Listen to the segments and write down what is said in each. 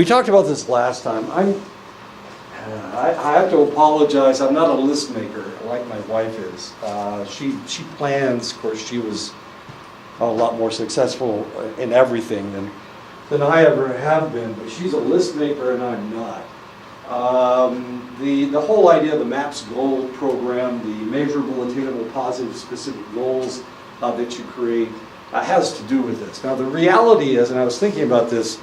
We talked about this last time. I have to apologize. I'm not a list maker like my wife is. She plans. Of course, she was a lot more successful in everything than I ever have been. But she's a list maker, and I'm not. The whole idea of the MAPS goal program, the measurable, attainable, positive, specific goals that you create, has to do with this. Now, the reality is, and I was thinking about this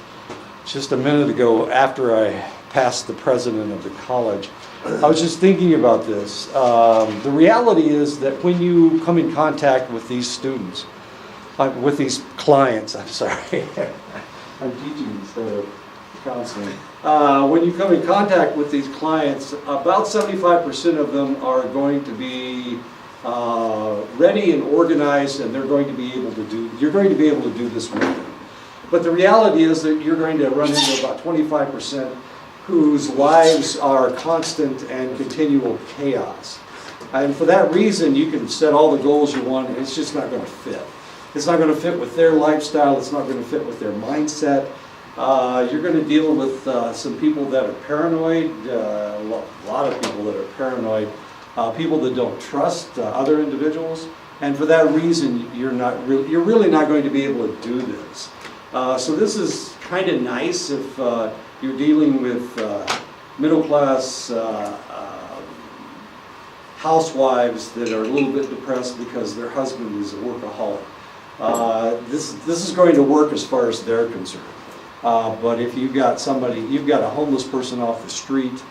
just a minute ago after I passed the president of the college, I was just thinking about this. The reality is that when you come in contact with these students, with these clients, I'm sorry, I'm teaching instead of counseling. When you come in contact with these clients, about 75% of them are going to be ready and organized, and you're going to be able to do this with them. But the reality is that you're going to run into about 25% whose lives are constant and continual chaos. And for that reason, you can set all the goals you want, and it's just not going to fit. It's not going to fit with their lifestyle. It's not going to fit with their mindset. You're going to deal with some people that are paranoid, a lot of people that are paranoid, people that don't trust other individuals, and for that reason, you're really not going to be able to do this. So this is kind of nice if you're dealing with middle-class housewives that are a little bit depressed because their husband is a workaholic. This is going to work as far as they're concerned. But if you've got a homeless person off the street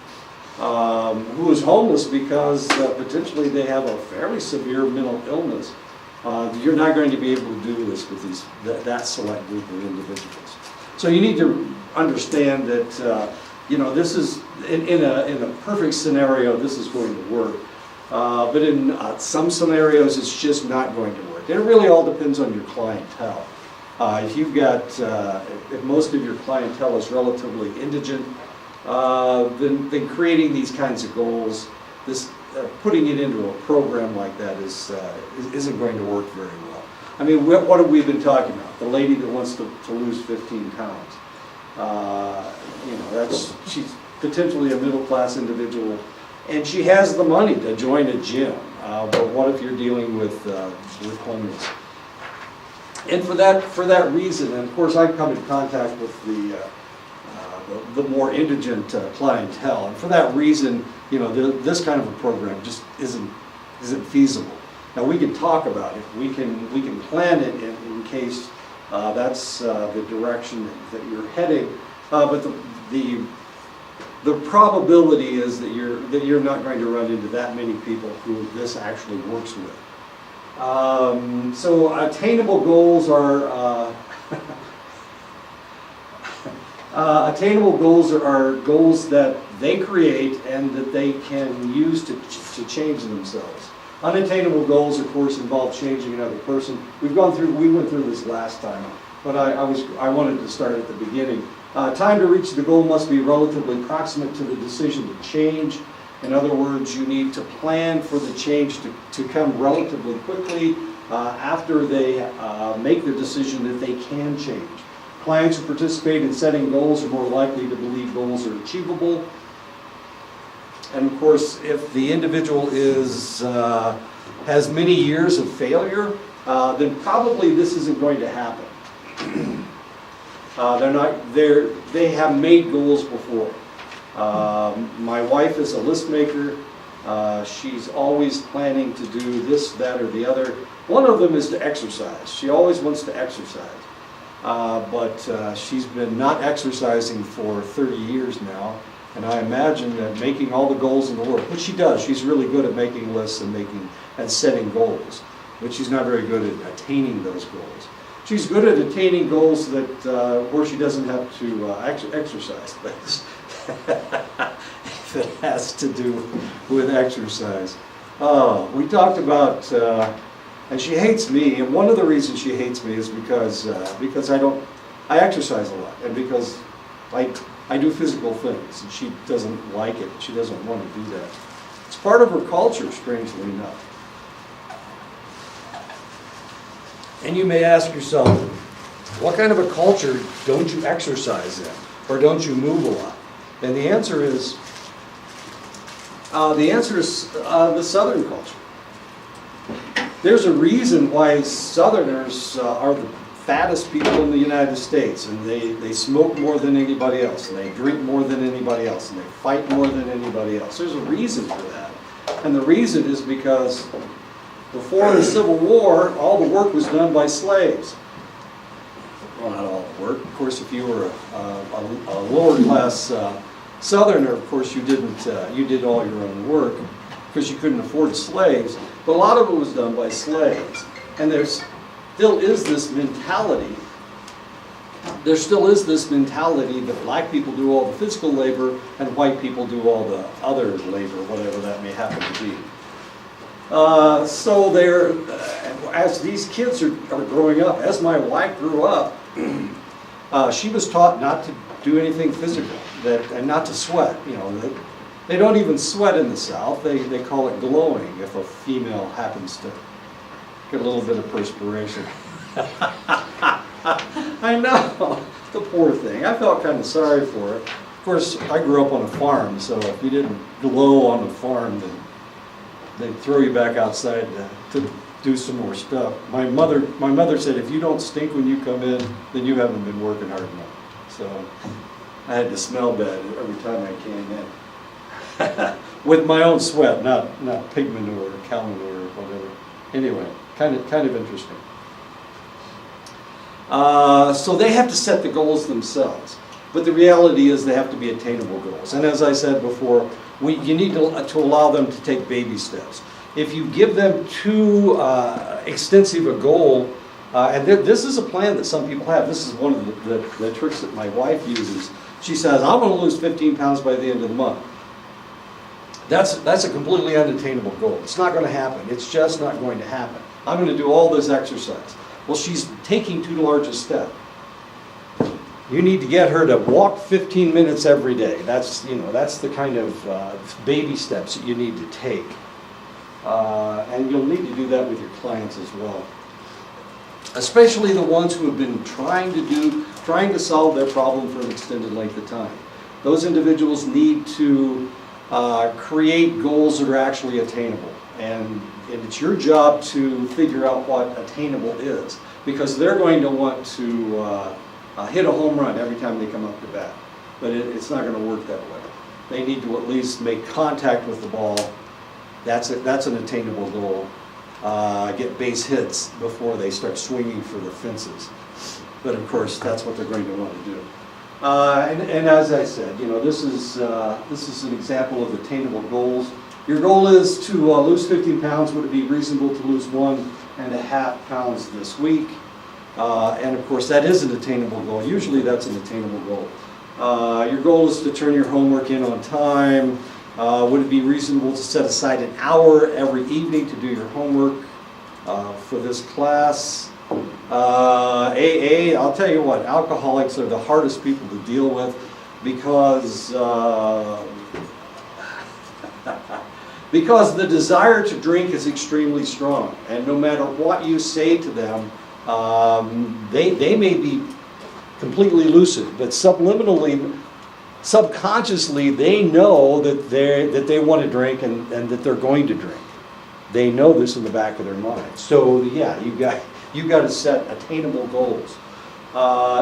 who is homeless because potentially they have a fairly severe mental illness, you're not going to be able to do this with that select group of individuals. So you need to understand that this is in a perfect scenario, this is going to work. But in some scenarios, it's just not going to work. And it really all depends on your clientele. If most of your clientele is relatively indigent, then creating these kinds of goals, putting it into a program like that isn't going to work very well. I mean, what have we been talking about? The lady that wants to lose 15 pounds. She's potentially a middle-class individual, and she has the money to join a gym. But what if you're dealing with homeless? And for that reason, and of course I come in contact with the more indigent clientele, and for that reason, this kind of a program just isn't feasible. Now we can talk about it, we can plan it in case that's the direction that you're heading, but the probability is that you're not going to run into that many people who this actually works with. So attainable goals are goals that they create and that they can use to change themselves. Unattainable goals, of course, involve changing another person. We went through this last time, but I wanted to start at the beginning. Time to reach the goal must be relatively proximate to the decision to change. In other words, you need to plan for the change to come relatively quickly after they make the decision that they can change. Clients who participate in setting goals are more likely to believe goals are achievable. And of course, if the individual has many years of failure, then probably this isn't going to happen. They have made goals before. My wife is a list maker. She's always planning to do this, that, or the other. One of them is to exercise. She always wants to exercise. But she's been not exercising for 30 years now. And I imagine that making all the goals in the world, which she does, she's really good at making lists and setting goals. But she's not very good at attaining those goals. She's good at attaining goals where she doesn't have to exercise. If it has to do with exercise. We talked about, and she hates me, and one of the reasons she hates me is because I exercise a lot, and because I do physical things, and she doesn't like it. She doesn't want to do that. It's part of her culture, strangely enough. And you may ask yourself, what kind of a culture don't you exercise in? or don't you move a lot? And the answer is the Southern culture. There's a reason why Southerners are the fattest people in the United States, and they smoke more than anybody else, and they drink more than anybody else, and they fight more than anybody else. There's a reason for that. And the reason is because before the Civil War, all the work was done by slaves. Well, not all the work. Of course, if you were a lower class Southerner, of course, you did all your own work because you couldn't afford slaves. But a lot of it was done by slaves. And there still is this mentality. There still is this mentality that black people do all the physical labor and white people do all the other labor, whatever that may happen to be. So they're, as these kids are growing up, as my wife grew up, she was taught not to do anything physical, and not to sweat. You know, they don't even sweat in the South. They call it glowing if a female happens to get a little bit of perspiration. I know, the poor thing. I felt kind of sorry for her. Of course, I grew up on a farm, so if you didn't glow on the farm, then they'd throw you back outside to do some more stuff. My mother said, if you don't stink when you come in, then you haven't been working hard enough. So I had to smell bad every time I came in. With my own sweat, not pig manure or cow manure or whatever. Anyway, kind of interesting. So they have to set the goals themselves. But the reality is they have to be attainable goals. And as I said before, you need to allow them to take baby steps. If you give them too extensive a goal, and this is a plan that some people have. This is one of the tricks that my wife uses. She says, I'm going to lose 15 pounds by the end of the month. That's a completely unattainable goal. It's not going to happen. It's just not going to happen. I'm going to do all this exercise. Well, she's taking too large a step. You need to get her to walk 15 minutes every day. That's the kind of baby steps that you need to take. And you'll need to do that with your clients as well. Especially the ones who have been trying to solve their problem for an extended length of time. Those individuals need to create goals that are actually attainable. And it's your job to figure out what attainable is, because they're going to want to hit a home run every time they come up to bat. But it's not going to work that way. They need to at least make contact with the ball. That's an attainable goal. Get base hits before they start swinging for the fences. But of course, that's what they're going to want to do. And as I said, this is an example of attainable goals. Your goal is to lose 15 pounds. Would it be reasonable to lose 1.5 pounds this week? And of course, that is an attainable goal. Usually that's an attainable goal. Your goal is to turn your homework in on time. Would it be reasonable to set aside an hour every evening to do your homework for this class? AA, I'll tell you what, alcoholics are the hardest people to deal with because the desire to drink is extremely strong. And no matter what you say to them, they may be completely lucid, but subliminally, subconsciously, they know that they want to drink and that they're going to drink. They know this in the back of their mind. So yeah, you've got to set attainable goals.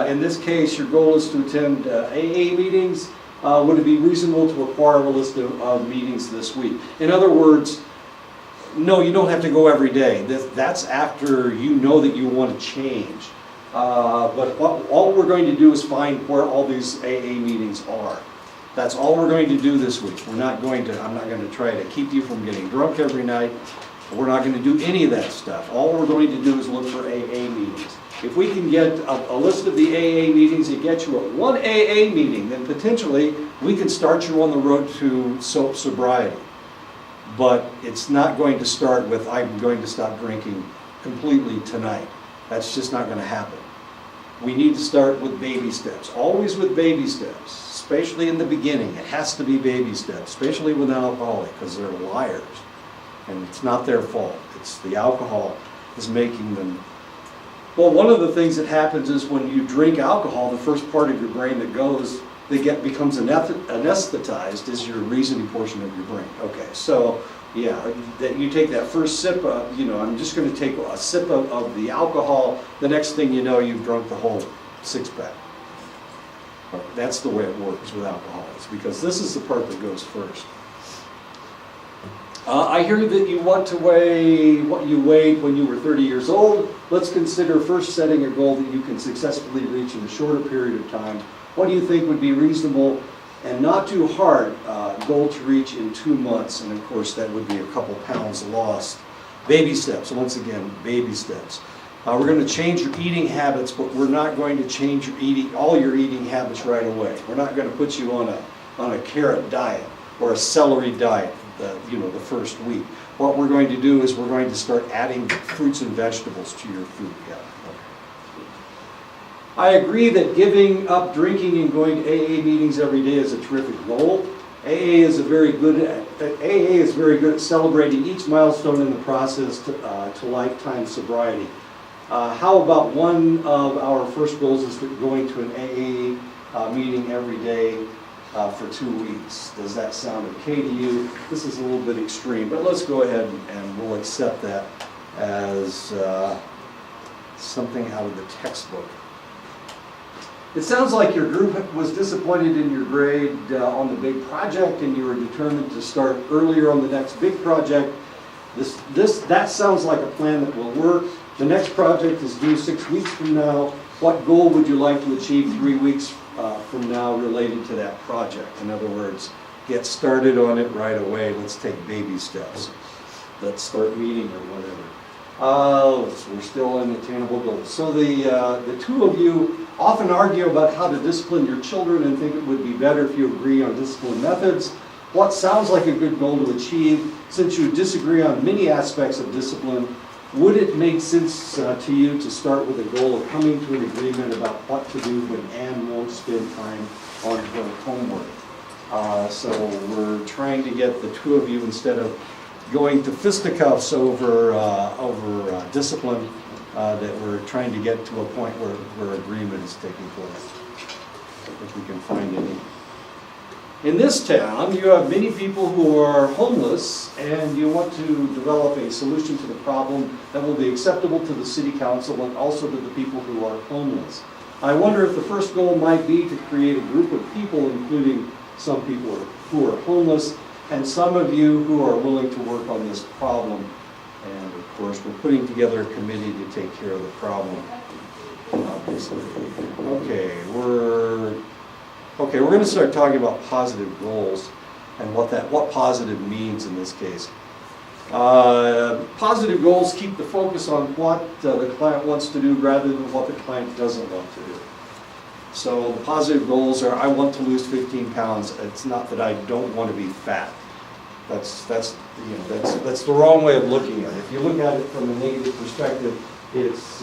In this case, your goal is to attend AA meetings. Would it be reasonable to acquire a list of meetings this week? In other words, no, you don't have to go every day. That's after you know that you want to change. But all we're going to do is find where all these AA meetings are. That's all we're going to do this week. I'm not going to try to keep you from getting drunk every night. We're not going to do any of that stuff. All we're going to do is look for AA meetings. If we can get a list of the AA meetings and get you at one AA meeting, then potentially we can start you on the road to sobriety. But it's not going to start with, I'm going to stop drinking completely tonight. That's just not going to happen. We need to start with baby steps, always with baby steps, especially in the beginning. It has to be baby steps, especially with an alcoholic, because they're liars. And it's not their fault. It's the alcohol is making them. Well, one of the things that happens is when you drink alcohol, the first part of your brain that goes that becomes anesthetized is your reasoning portion of your brain. Okay, so yeah, that you take that first sip of, I'm just going to take a sip of the alcohol. The next thing you know, you've drunk the whole six-pack. That's the way it works with alcohol. It's because this is the part that goes first. I hear that you want to weigh what you weighed when you were 30 years old. Let's consider first setting a goal that you can successfully reach in a shorter period of time. What do you think would be reasonable and not too hard goal to reach in 2 months? And of course, that would be a couple pounds lost. Baby steps, once again, baby steps. We're going to change your eating habits, but we're not going to change all your eating habits right away. We're not going to put you on a carrot diet or a celery diet, the first week. What we're going to do is we're going to start adding fruits and vegetables to your food. Yeah. I agree that giving up drinking and going to AA meetings every day is a terrific goal. AA is very good at celebrating each milestone in the process to lifetime sobriety. How about one of our first goals is going to an AA meeting every day for 2 weeks? Does that sound okay to you? This is a little bit extreme, but let's go ahead and we'll accept that as something out of the textbook. It sounds like your group was disappointed in your grade on the big project and you were determined to start earlier on the next big project. That sounds like a plan that will work. The next project is due 6 weeks from now. What goal would you like to achieve 3 weeks from now related to that project? In other words, get started on it right away. Let's take baby steps. Let's start meeting or whatever. We're still in attainable goals. So the two of you often argue about how to discipline your children and think it would be better if you agree on discipline methods. What sounds like a good goal to achieve? Since you disagree on many aspects of discipline, would it make sense to you to start with a goal of coming to an agreement about what to do when Anne won't spend time on her homework? So we're trying to get the two of you, instead of going to fisticuffs over discipline, that we're trying to get to a point where agreement is taking place. If we can find any. In this town, you have many people who are homeless, and you want to develop a solution to the problem that will be acceptable to the city council and also to the people who are homeless. I wonder if the first goal might be to create a group of people, including some people who are homeless, and some of you who are willing to work on this problem. And of course, we're putting together a committee to take care of the problem, obviously. Okay, we're going to start talking about positive goals and what positive means in this case. Positive goals keep the focus on what the client wants to do rather than what the client doesn't want to do. So the positive goals are, I want to lose 15 pounds. It's not that I don't want to be fat. That's the wrong way of looking at it. If you look at it from a negative perspective, it's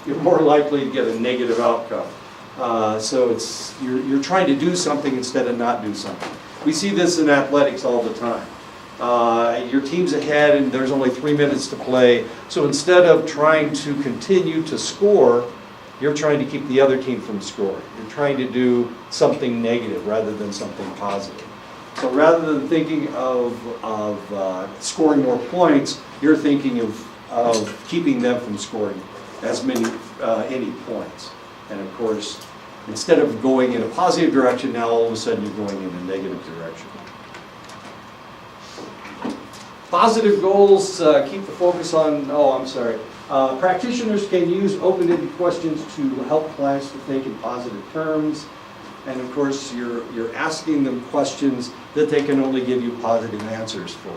you're more likely to get a negative outcome. So it's you're trying to do something instead of not do something. We see this in athletics all the time. Your team's ahead and there's only 3 minutes to play. So instead of trying to continue to score, you're trying to keep the other team from scoring. You're trying to do something negative rather than something positive. So rather than thinking of scoring more points, you're thinking of keeping them from scoring any points. And of course, instead of going in a positive direction, now all of a sudden you're going in a negative direction. Positive goals keep the focus on, practitioners can use open-ended questions to help clients to think in positive terms. And of course, you're asking them questions that they can only give you positive answers for.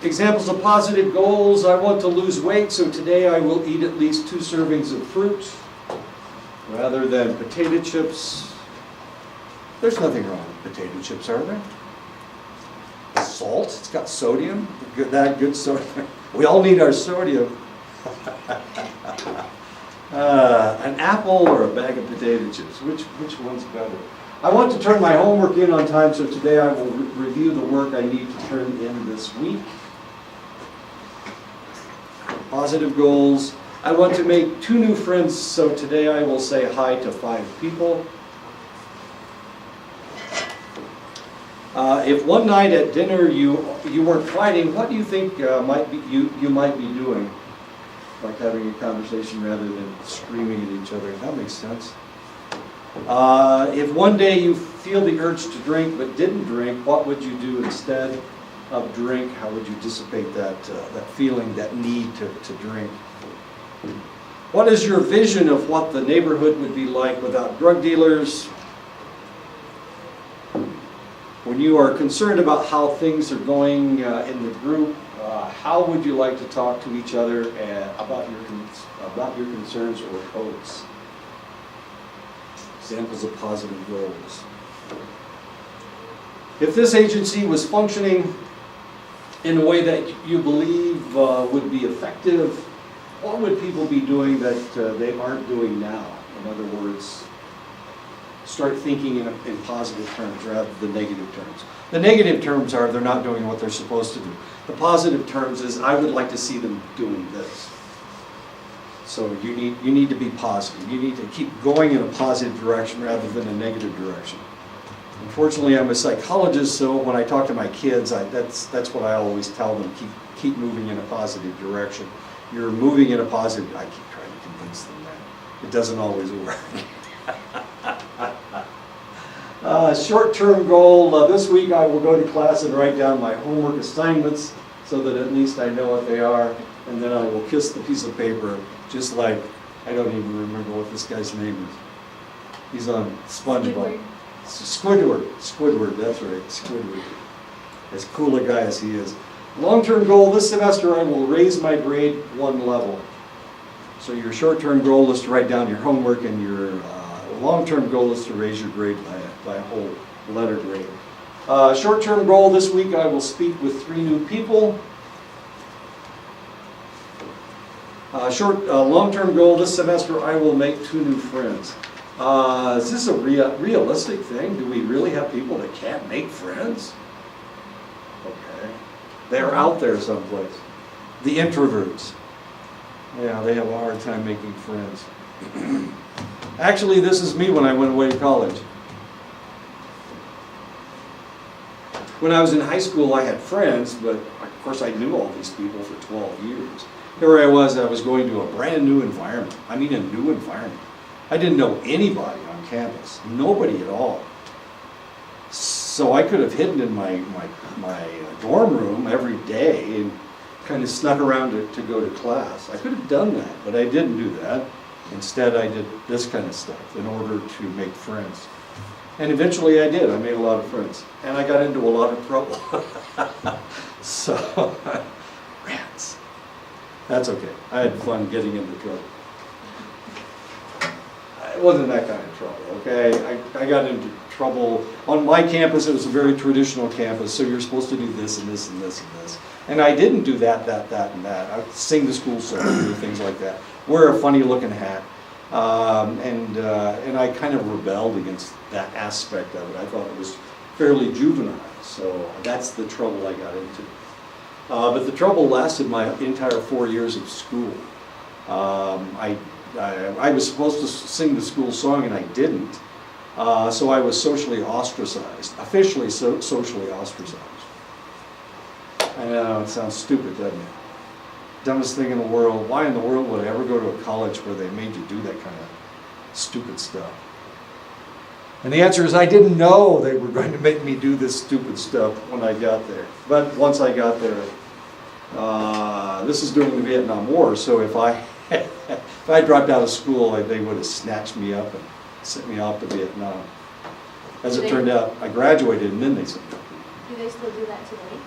Examples of positive goals: I want to lose weight, so today I will eat at least 2 servings of fruit rather than potato chips. There's nothing wrong with potato chips, are there? Salt, it's got sodium, good sodium. We all need our sodium. An apple or a bag of potato chips, which one's better? I want to turn my homework in on time, so today I will review the work I need to turn in this week. Positive goals. I want to make 2 new friends, so today I will say hi to 5 people. If one night at dinner you weren't fighting, what do you think you might be doing? Like having a conversation rather than screaming at each other. That makes sense. If one day you feel the urge to drink but didn't drink, what would you do instead of drink? How would you dissipate that feeling, that need to drink? What is your vision of what the neighborhood would be like without drug dealers? When you are concerned about how things are going in the group, how would you like to talk to each other about your concerns or hopes? Examples of positive goals. If this agency was functioning in a way that you believe would be effective, what would people be doing that they aren't doing now? In other words, start thinking in positive terms rather than negative terms. The negative terms are they're not doing what they're supposed to do. The positive terms is I would like to see them doing this. So you need to be positive. You need to keep going in a positive direction rather than a negative direction. Unfortunately, I'm a psychologist, so when I talk to my kids, that's what I always tell them: keep moving in a positive direction. You're moving in a positive. I keep trying to convince them that it doesn't always work. Short-term goal, this week I will go to class and write down my homework assignments so that at least I know what they are, and then I will kiss the piece of paper, just like, I don't even remember what this guy's name is. He's on SpongeBob. Squidward, that's right, Squidward. As cool a guy as he is. Long-term goal, this semester I will raise my grade 1 level. So your short-term goal is to write down your homework, and your long-term goal is to raise your grade by a whole letter grade. Short-term goal this week, I will speak with 3 new people. Long-term goal this semester, I will make 2 new friends. Is this a realistic thing? Do we really have people that can't make friends? Okay. They're out there someplace. The introverts. Yeah, they have a hard time making friends. Actually, this is me when I went away to college. When I was in high school, I had friends, but of course I knew all these people for 12 years. Here I was going to a brand new environment. I mean, a new environment. I didn't know anybody on campus, nobody at all. So I could have hidden in my dorm room every day and kind of snuck around to go to class. I could have done that, but I didn't do that. Instead, I did this kind of stuff in order to make friends. And eventually I did. I made a lot of friends. And I got into a lot of trouble. So, rats. That's okay. I had fun getting into trouble. It wasn't that kind of trouble, okay? I got into trouble. On my campus, it was a very traditional campus, so you're supposed to do this and this and this and this. And I didn't do that, and that. I'd sing the school song and do things like that. Wear a funny-looking hat. And I kind of rebelled against that aspect of it. I thought it was fairly juvenile, so that's the trouble I got into. But the trouble lasted my entire 4 years of school. I was supposed to sing the school song and I didn't, so I was socially ostracized, officially socially ostracized. I know, it sounds stupid, doesn't it? Dumbest thing in the world. Why in the world would I ever go to a college where they made you do that kind of stupid stuff? And the answer is I didn't know they were going to make me do this stupid stuff when I got there. But once I got there, this is during the Vietnam War, so if I dropped out of school, they would have snatched me up and sent me off to Vietnam. As it turned out, I graduated and then they sent me off. Do they still do that today?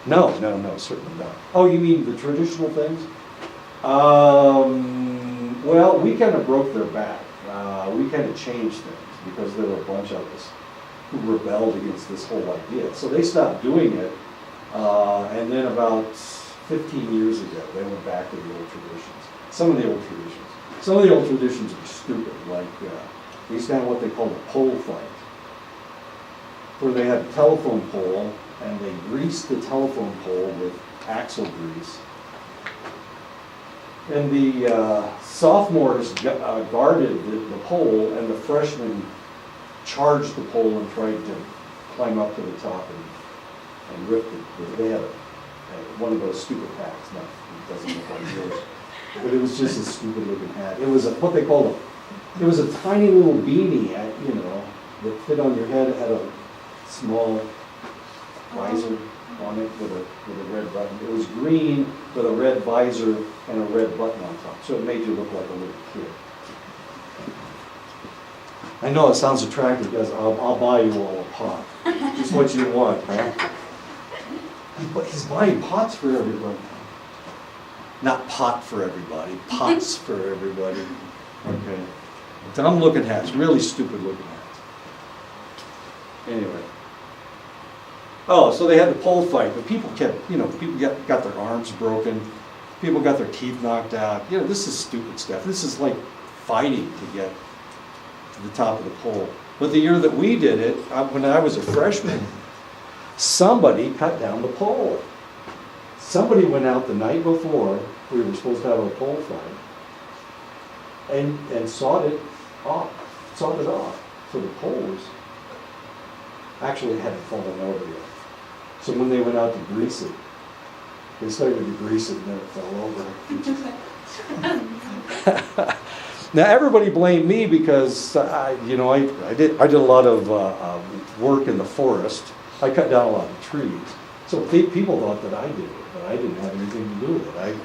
No, certainly not. Oh, you mean the traditional things? Well, we kind of broke their back. We kind of changed things because there were a bunch of us who rebelled against this whole idea. So they stopped doing it, and then about 15 years ago, they went back to the old traditions. Some of the old traditions. Some of the old traditions are stupid, like they used to have what they called a pole fight, where they had a telephone pole, and they greased the telephone pole with axle grease. And the sophomores guarded the pole, and the freshmen charged the pole and tried to climb up to the top and ripped it. They had one of those stupid hats. No, it doesn't look like yours. But it was just a stupid looking hat. It was what they called it was a tiny little beanie, that fit on your head. It had a small visor on it with a red button. It was green with a red visor and a red button on top. So it made you look like a little kid. I know it sounds attractive, guys. I'll buy you all a pot. Just what you want, huh? He's buying pots for everybody. Not pot for everybody, pots for everybody. Okay. Dumb looking hats, really stupid looking hats. Anyway. Oh, so they had the pole fight, but people got their arms broken. People got their teeth knocked out. This is stupid stuff. This is like fighting to get to the top of the pole. But the year that we did it, when I was a freshman, somebody cut down the pole. Somebody went out the night before we were supposed to have a pole fight and sawed it off. So the poles actually hadn't fallen over yet. So when they went out to grease it, they started to grease it and then it fell over. Now everybody blamed me because I did a lot of work in the forest. I cut down a lot of trees. So people thought that I did it, but I didn't have anything to do with it.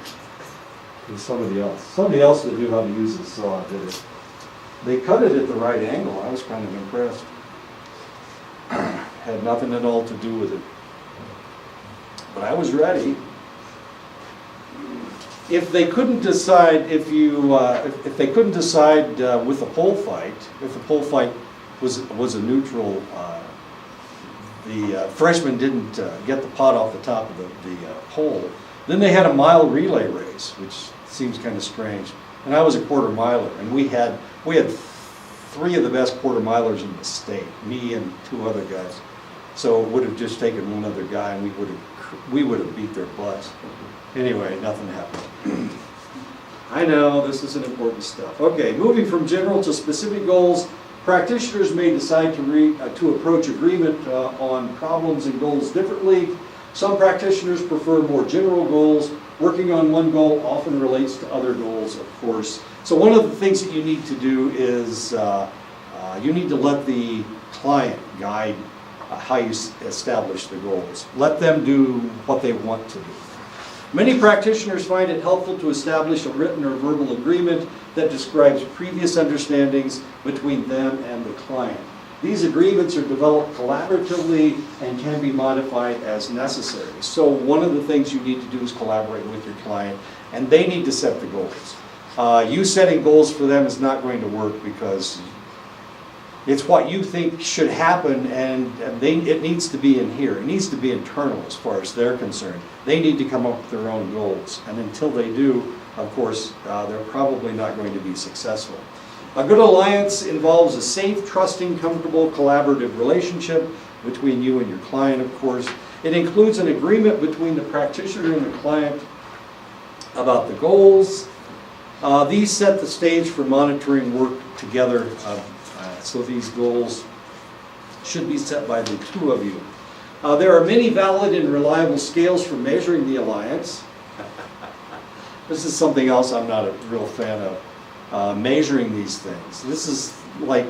It was somebody else. Somebody else that knew how to use the saw did it. They cut it at the right angle. I was kind of impressed. Had nothing at all to do with it. But I was ready. If they couldn't decide, if they couldn't decide with the pole fight, if the pole fight was a neutral, the freshmen didn't get the pot off the top of the pole, then they had a mile relay race, which seems kind of strange. And I was a quarter miler, and we had 3 of the best quarter milers in the state, me and 2 other guys. So it would have just taken one other guy, and we would have beat their butts. Anyway, nothing happened. I know, this isn't important stuff. Okay, moving from general to specific goals, practitioners may decide to approach agreement on problems and goals differently. Some practitioners prefer more general goals. Working on one goal often relates to other goals, of course. So one of the things that you need to do is you need to let the client guide how you establish the goals. Let them do what they want to do. Many practitioners find it helpful to establish a written or verbal agreement that describes previous understandings between them and the client. These agreements are developed collaboratively and can be modified as necessary. So one of the things you need to do is collaborate with your client, and they need to set the goals. You setting goals for them is not going to work because it's what you think should happen, and it needs to be in here. It needs to be internal as far as they're concerned. They need to come up with their own goals, and until they do, of course, they're probably not going to be successful. A good alliance involves a safe, trusting, comfortable, collaborative relationship between you and your client, of course. It includes an agreement between the practitioner and the client about the goals. These set the stage for monitoring work together. So these goals should be set by the 2 of you. There are many valid and reliable scales for measuring the alliance. This is something else I'm not a real fan of, measuring these things. This is like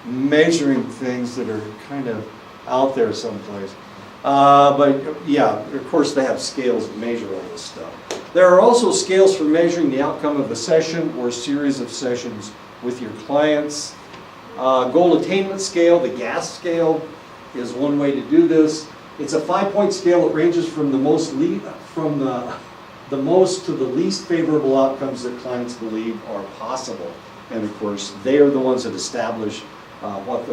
measuring things that are kind of out there someplace. But yeah, of course they have scales that measure all this stuff. There are also scales for measuring the outcome of a session or series of sessions with your clients. Goal attainment scale, the GAS scale, is one way to do this. It's a 5-point scale that ranges from the most to the least favorable outcomes that clients believe are possible. And of course, they are the ones that establish what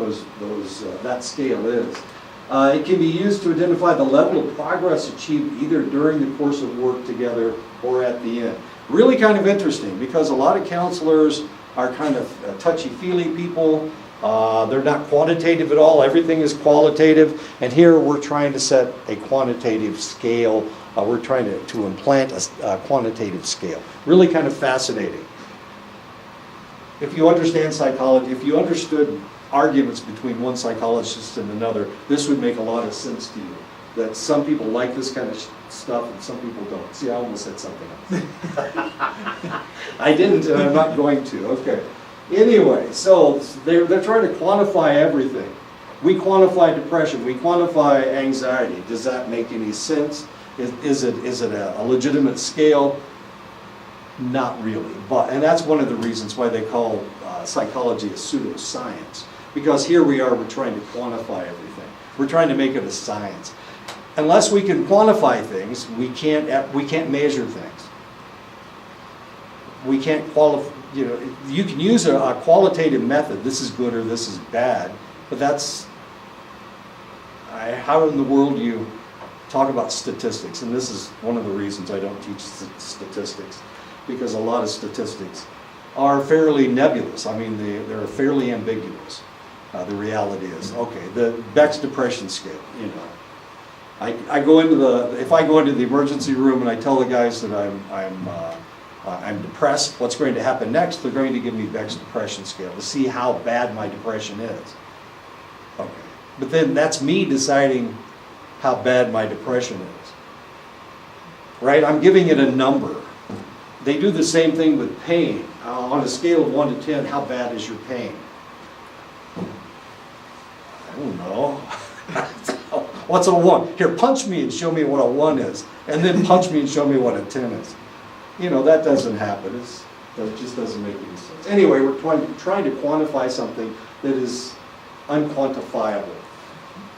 that scale is. It can be used to identify the level of progress achieved either during the course of work together or at the end. Really kind of interesting because a lot of counselors are kind of touchy-feely people. They're not quantitative at all. Everything is qualitative. And here we're trying to set a quantitative scale We're trying to implant a quantitative scale. Really kind of fascinating. If you understand psychology, if you understood arguments between one psychologist and another, this would make a lot of sense to you. That some people like this kind of stuff and some people don't. See, I almost said something else. I didn't, and I'm not going to. Okay. Anyway, so they're trying to quantify everything. We quantify depression. We quantify anxiety. Does that make any sense? Is it a legitimate scale? Not really. And that's one of the reasons why they call psychology a pseudoscience. Because here we are, we're trying to quantify everything. We're trying to make it a science. Unless we can quantify things, we can't measure things. We can't qualify. You can use a qualitative method. This is good or this is bad, but how in the world do you talk about statistics? And this is one of the reasons I don't teach statistics, because a lot of statistics are fairly nebulous. I mean, they're fairly ambiguous. The reality is, okay, the Beck's depression scale, if I go into the emergency room and I tell the guys that I'm depressed, what's going to happen next? They're going to give me Beck's depression scale to see how bad my depression is. Okay, but then that's me deciding how bad my depression is. Right? I'm giving it a number. They do the same thing with pain. On a scale of 1 to 10, how bad is your pain? I don't know. What's a 1? Here, punch me and show me what a 1 is. And then punch me and show me what a 10 is. That doesn't happen. That just doesn't make any sense. Anyway, we're trying to quantify something that is unquantifiable.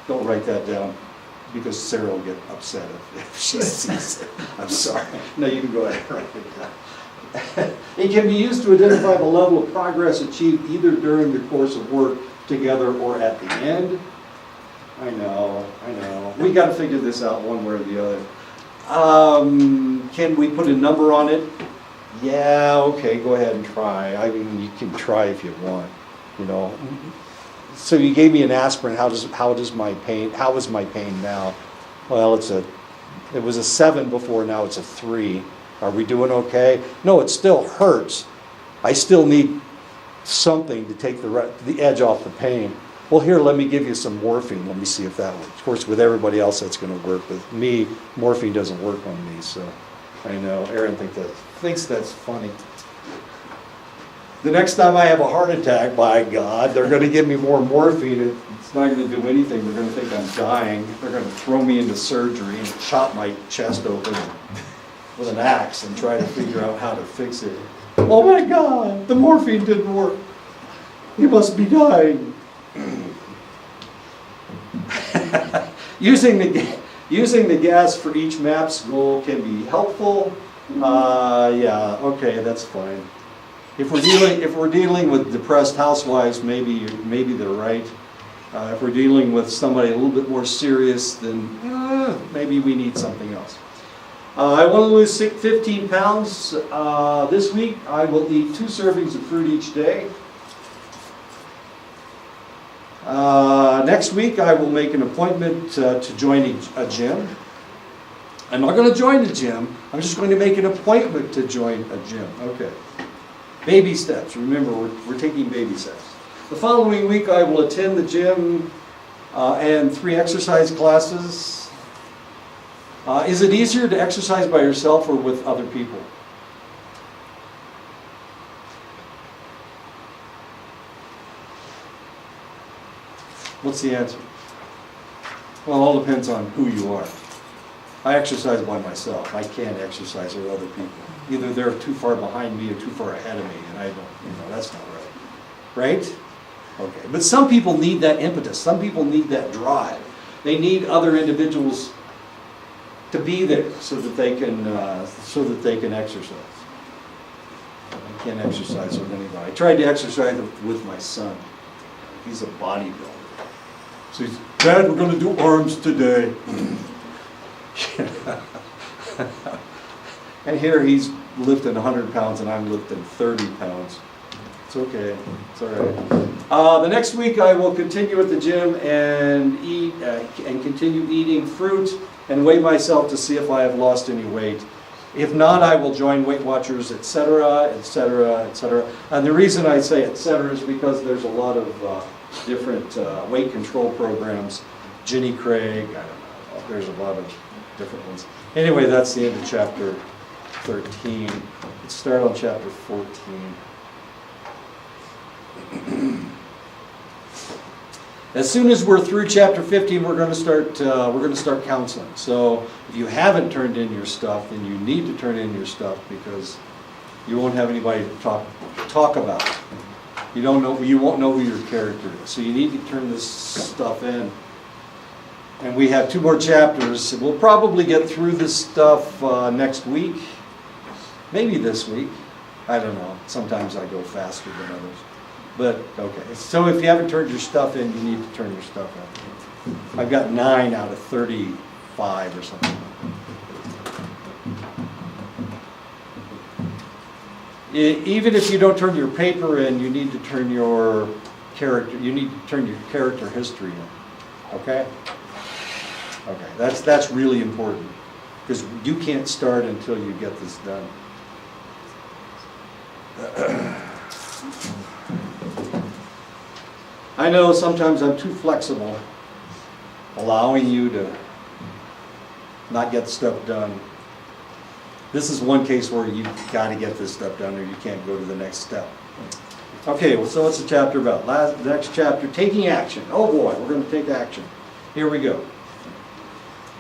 Don't write that down, because Sarah will get upset if she sees it. I'm sorry. No, you can go ahead and write it down. It can be used to identify the level of progress achieved either during the course of work together or at the end. I know. We got to figure this out one way or the other. Can we put a number on it? Yeah, okay, go ahead and try. I mean, you can try if you want, So you gave me an aspirin. How is my pain now? Well, it was a 7 before, now it's a 3. Are we doing okay? No, it still hurts. I still need something to take the edge off the pain. Well, here, let me give you some morphine. Let me see if that works. Of course, with everybody else, that's going to work. With me, morphine doesn't work on me. So I know Aaron thinks that's funny. The next time I have a heart attack, by God, they're going to give me more morphine. It's not going to do anything. They're going to think I'm dying. They're going to throw me into surgery and chop my chest open with an axe and try to figure out how to fix it. Oh my God, the morphine didn't work. He must be dying. Using the gas for each MAPS goal can be helpful. Yeah, okay, that's fine. If we're dealing with depressed housewives, maybe they're right. If we're dealing with somebody a little bit more serious, then maybe we need something else. I want to lose 15 pounds this week. I will eat 2 servings of fruit each day. Next week, I will make an appointment to join a gym. I'm not going to join the gym. I'm just going to make an appointment to join a gym. Okay. Baby steps. Remember, we're taking baby steps. The following week, I will attend the gym and 3 exercise classes. Is it easier to exercise by yourself or with other people? What's the answer? Well, it all depends on who you are. I exercise by myself. I can't exercise with other people. Either they're too far behind me or too far ahead of me, and I don't, that's not right. Right? Okay. But some people need that impetus. Some people need that drive. They need other individuals to be there so that they can exercise. I can't exercise with anybody. I tried to exercise with my son. He's a bodybuilder. So he's, Dad, we're going to do arms today. And here he's lifting 100 pounds and I'm lifting 30 pounds. It's okay. It's all right. The next week I will continue at the gym and eat and continue eating fruit and weigh myself to see if I have lost any weight. If not, I will join Weight Watchers, etc., etc., etc. And the reason I say etc. is because there's a lot of different weight control programs. Jenny Craig, I don't know, there's a lot of different ones. Anyway, that's the end of chapter 13. Let's start on chapter 14. As soon as we're through chapter 15, we're going to start counseling. So if you haven't turned in your stuff, then you need to turn in your stuff because you won't have anybody to talk about. You won't know who your character is. So you need to turn this stuff in. And we have 2 more chapters. We'll probably get through this stuff next week, maybe this week. I don't know. Sometimes I go faster than others. But, okay. So if you haven't turned your stuff in, you need to turn your stuff in. I've got 9 out of 35 or something. Even if you don't turn your paper in, you need to turn your character history in. Okay? Okay, that's really important. Because you can't start until you get this done. I know sometimes I'm too flexible, allowing you to not get stuff done. This is one case where you've got to get this stuff done or you can't go to the next step. Okay, well, so what's the chapter about? The next chapter, taking action. Oh boy, we're going to take action. Here we go.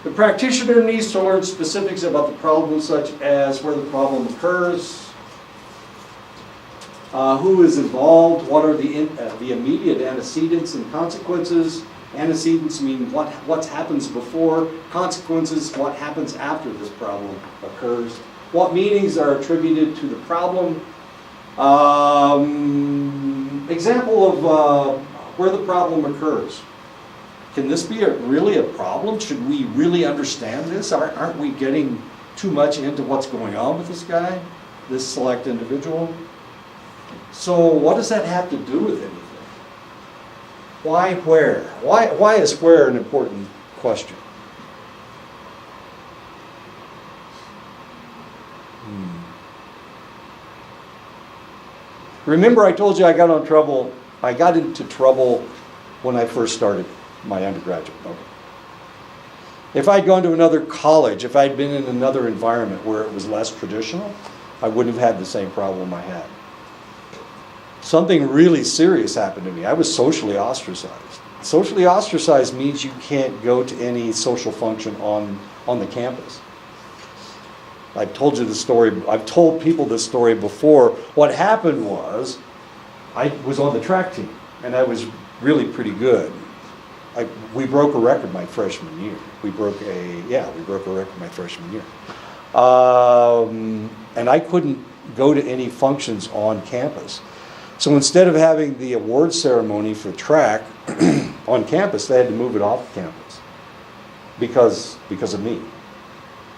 The practitioner needs to learn specifics about the problem, such as where the problem occurs, who is involved, what are the immediate antecedents and consequences. Antecedents mean what happens before, consequences, what happens after this problem occurs. What meanings are attributed to the problem. Example of where the problem occurs. Can this be really a problem? Should we really understand this? Aren't we getting too much into what's going on with this guy, this select individual? So what does that have to do with anything? Why where? Why is where an important question? Remember I told you I got into trouble when I first started my undergraduate. Okay. If I'd gone to another college, if I'd been in another environment where it was less traditional, I wouldn't have had the same problem I had. Something really serious happened to me. I was socially ostracized. Socially ostracized means you can't go to any social function on the campus. I've told you the story. I've told people this story before. What happened was, I was on the track team, and I was really pretty good. We broke a record my freshman year. We broke a record my freshman year. And I couldn't go to any functions on campus. So instead of having the award ceremony for track on campus, they had to move it off campus because of me.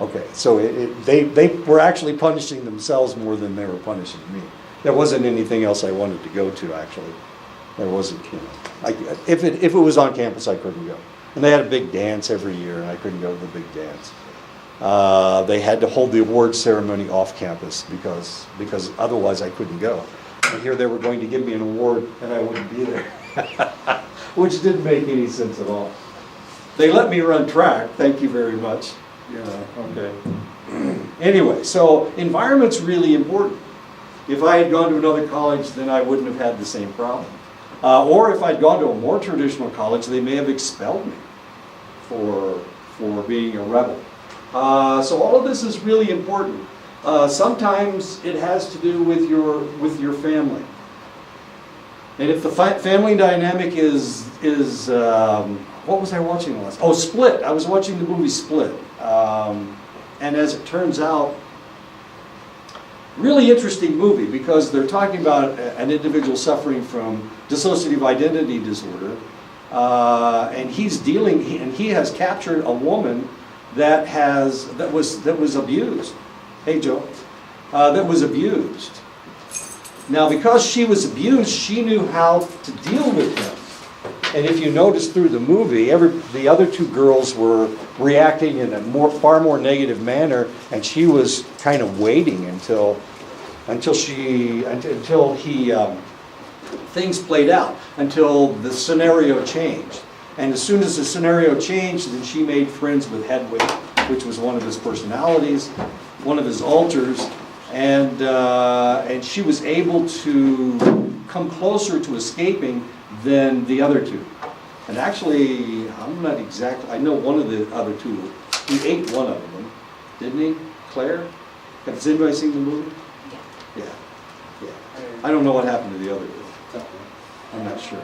Okay, so they were actually punishing themselves more than they were punishing me. There wasn't anything else I wanted to go to, actually. There wasn't, if it was on campus, I couldn't go. And they had a big dance every year, and I couldn't go to the big dance. They had to hold the award ceremony off campus because otherwise I couldn't go. And here they were going to give me an award, and I wouldn't be there, which didn't make any sense at all. They let me run track. Thank you very much. Okay. Anyway, so environment's really important. If I had gone to another college, then I wouldn't have had the same problem. Or if I'd gone to a more traditional college, they may have expelled me for being a rebel. So all of this is really important. Sometimes it has to do with your family. And if the family dynamic is what was I watching last? Oh, Split. I was watching the movie Split. And as it turns out, really interesting movie because they're talking about an individual suffering from dissociative identity disorder, and he has captured a woman that was abused. Hey, Joe, that was abused. Now, because she was abused, she knew how to deal with him. And if you notice through the movie, the other two girls were reacting in a far more negative manner, and she was kind of waiting until things played out, until the scenario changed. And as soon as the scenario changed, then she made friends with Hedwig, which was one of his personalities, one of his alters, and she was able to come closer to escaping than the other two. And actually, I'm not exactly, I know one of the other two, he ate one of them, didn't he? Claire? Has anybody seen the movie? Yeah. Yeah. I don't know what happened to the other two. I'm not sure.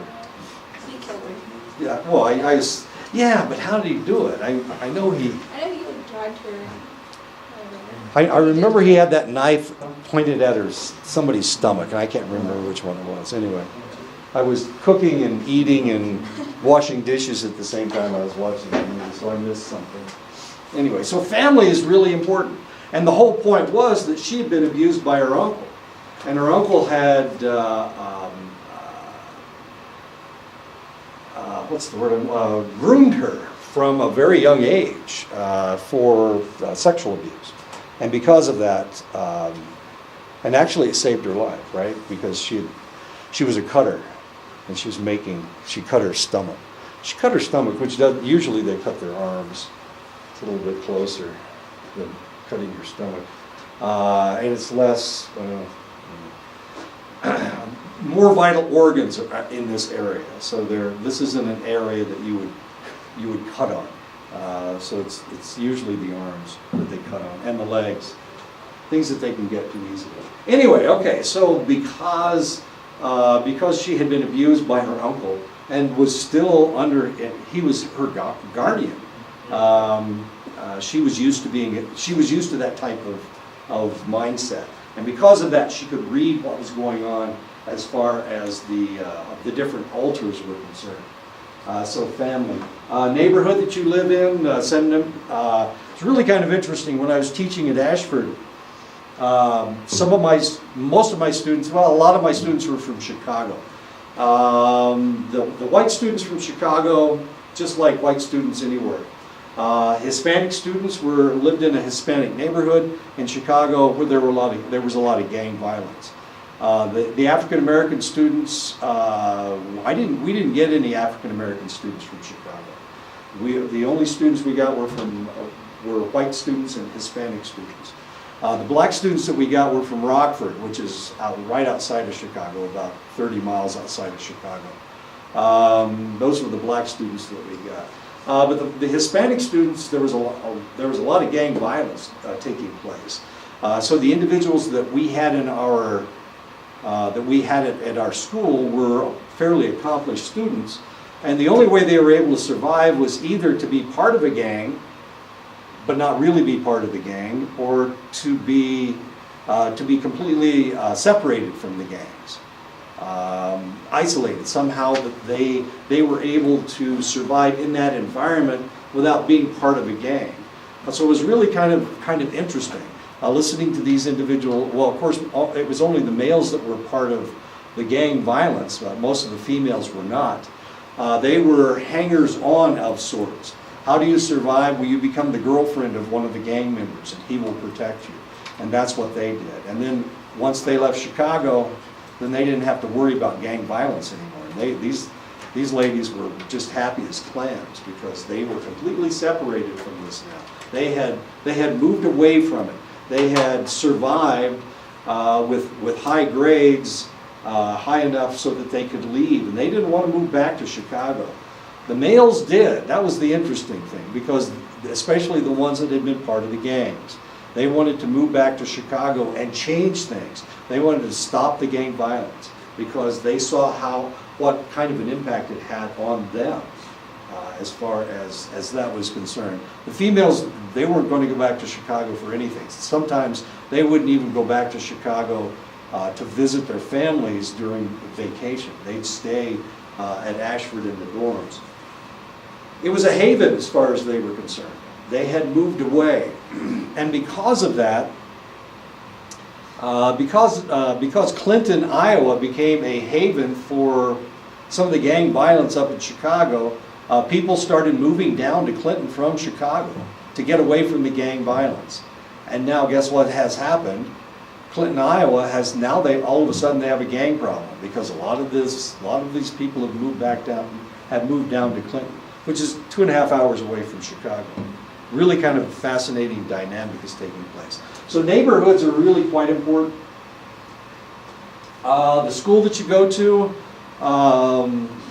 He killed her. Yeah, well, yeah, but how did he do it? I know he... I know he would drag her. I remember he had that knife pointed at somebody's stomach, and I can't remember which one it was. Anyway, I was cooking and eating and washing dishes at the same time I was watching the movie, so I missed something. Anyway, so family is really important. And the whole point was that she had been abused by her uncle. And her uncle had, groomed her from a very young age for sexual abuse. And because of that, and actually it saved her life, right? Because she was a cutter, and she cut her stomach. She cut her stomach, which usually they cut their arms. It's a little bit closer than cutting your stomach. And it's less, more vital organs are in this area. So this isn't an area that you would cut on. So it's usually the arms that they cut on, and the legs, things that they can get too easily. Anyway, okay, so because she had been abused by her uncle and was still he was her guardian. She was used to that type of mindset, and because of that, she could read what was going on as far as the different altars were concerned. So family. Neighborhood that you live in, Sydenham. It's really kind of interesting. When I was teaching at Ashford, most of my students, well, a lot of my students were from Chicago. The white students from Chicago, just like white students anywhere. Hispanic students lived in a Hispanic neighborhood in Chicago where there was a lot of gang violence. The African American students, we didn't get any African American students from Chicago. The only students we got were white students and Hispanic students. The black students that we got were from Rockford, which is right outside of Chicago, about 30 miles outside of Chicago. Those were the black students that we got. But the Hispanic students, there was a lot of gang violence taking place. So the individuals that we had at our school were fairly accomplished students, and the only way they were able to survive was either to be part of a gang, but not really be part of the gang, or to be completely separated from the gangs, isolated somehow. That they were able to survive in that environment without being part of a gang. So it was really kind of interesting. Listening to these individuals, well, of course, it was only the males that were part of the gang violence. Most of the females were not. They were hangers-on of sorts. How do you survive? Well, you become the girlfriend of one of the gang members, and he will protect you. And that's what they did. And then once they left Chicago, then they didn't have to worry about gang violence anymore. These ladies were just happy as clams because they were completely separated from this now. They had moved away from it. They had survived with high grades, high enough so that they could leave, and they didn't want to move back to Chicago. The males did. That was the interesting thing, because especially the ones that had been part of the gangs, they wanted to move back to Chicago and change things. They wanted to stop the gang violence because they saw what kind of an impact it had on them. As far as that was concerned. The females, they weren't going to go back to Chicago for anything. Sometimes they wouldn't even go back to Chicago to visit their families during vacation. They'd stay at Ashford in the dorms. It was a haven as far as they were concerned. They had moved away. And because of that, because Clinton, Iowa became a haven for some of the gang violence up in Chicago, people started moving down to Clinton from Chicago to get away from the gang violence. And now guess what has happened? Clinton, Iowa has now all of a sudden they have a gang problem because a lot of these people have moved down to Clinton, which is 2.5 hours away from Chicago. Really kind of a fascinating dynamic is taking place. So neighborhoods are really quite important. The school that you go to,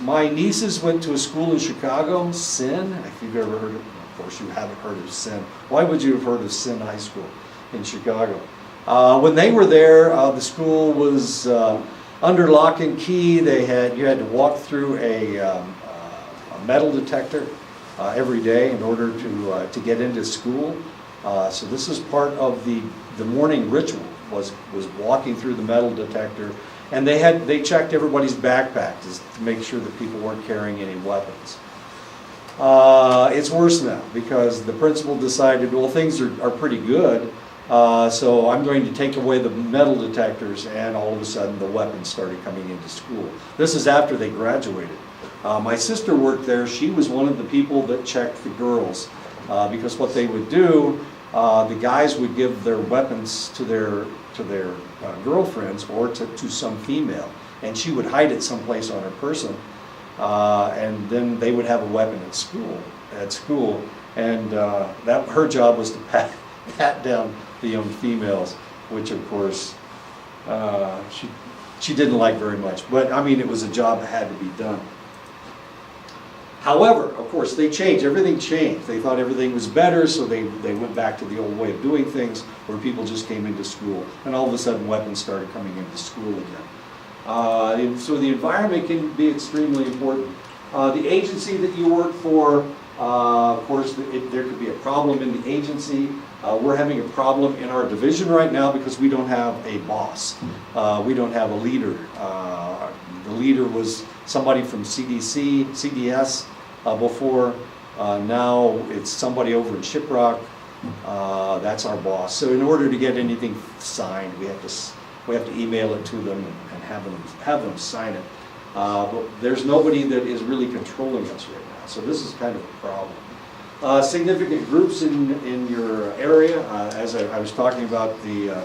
my nieces went to a school in Chicago, Sin, if you've ever heard of course you haven't heard of Sin. Why would you have heard of Sin High School in Chicago? When they were there, the school was under lock and key. You had to walk through a metal detector every day in order to get into school. So this is part of the morning ritual was walking through the metal detector, and they checked everybody's backpacks to make sure that people weren't carrying any weapons. It's worse now because the principal decided, well, things are pretty good, so I'm going to take away the metal detectors, and all of a sudden the weapons started coming into school. This is after they graduated. My sister worked there. She was one of the people that checked the girls because what they would do, the guys would give their weapons to their girlfriends or to some female, and she would hide it someplace on her person. And then they would have a weapon at school, and her job was to pat down the young females, which of course she didn't like very much. But I mean, it was a job that had to be done. However, of course, they changed. Everything changed. They thought everything was better, so they went back to the old way of doing things, where people just came into school, and all of a sudden weapons started coming into school again. So the environment can be extremely important. The agency that you work for, of course, there could be a problem in the agency. We're having a problem in our division right now because we don't have a boss. We don't have a leader. The leader was somebody from CDS before. Now it's somebody over in Shiprock. That's our boss. So in order to get anything signed, we have to email it to them and have them sign it. But there's nobody that is really controlling us right now. So this is kind of a problem. Significant groups in your area, as I was talking about the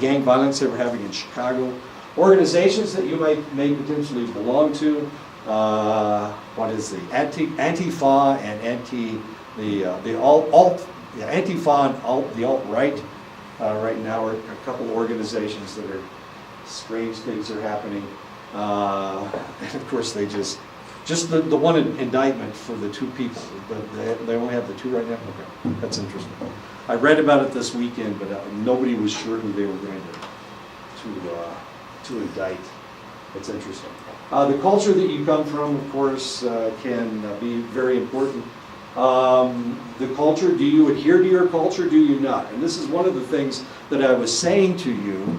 gang violence they were having in Chicago. Organizations that you may potentially belong to. What is the Antifa and the Antifa and the alt-right right now are a couple of organizations that are strange things are happening. And of course they just the one indictment for the two people, but they only have the two right now? Okay, that's interesting. I read about it this weekend, but nobody was sure who they were going to indict. It's interesting. The culture that you come from, of course, can be very important. The culture, do you adhere to your culture, do you not? And this is one of the things that I was saying to you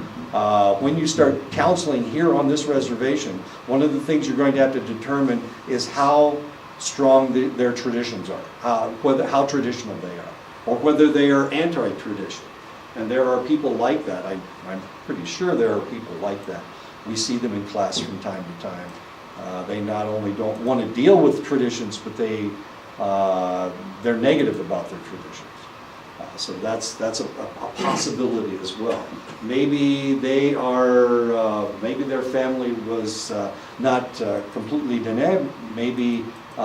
when you start counseling here on this reservation. One of the things you're going to have to determine is how strong their traditions are, how traditional they are, or whether they are anti-tradition. And there are people like that. I'm pretty sure there are people like that. We see them in class from time to time. They not only don't want to deal with traditions, but they're negative about their traditions. So that's a possibility as well. Maybe they are, maybe their family was not completely Deneb. Maybe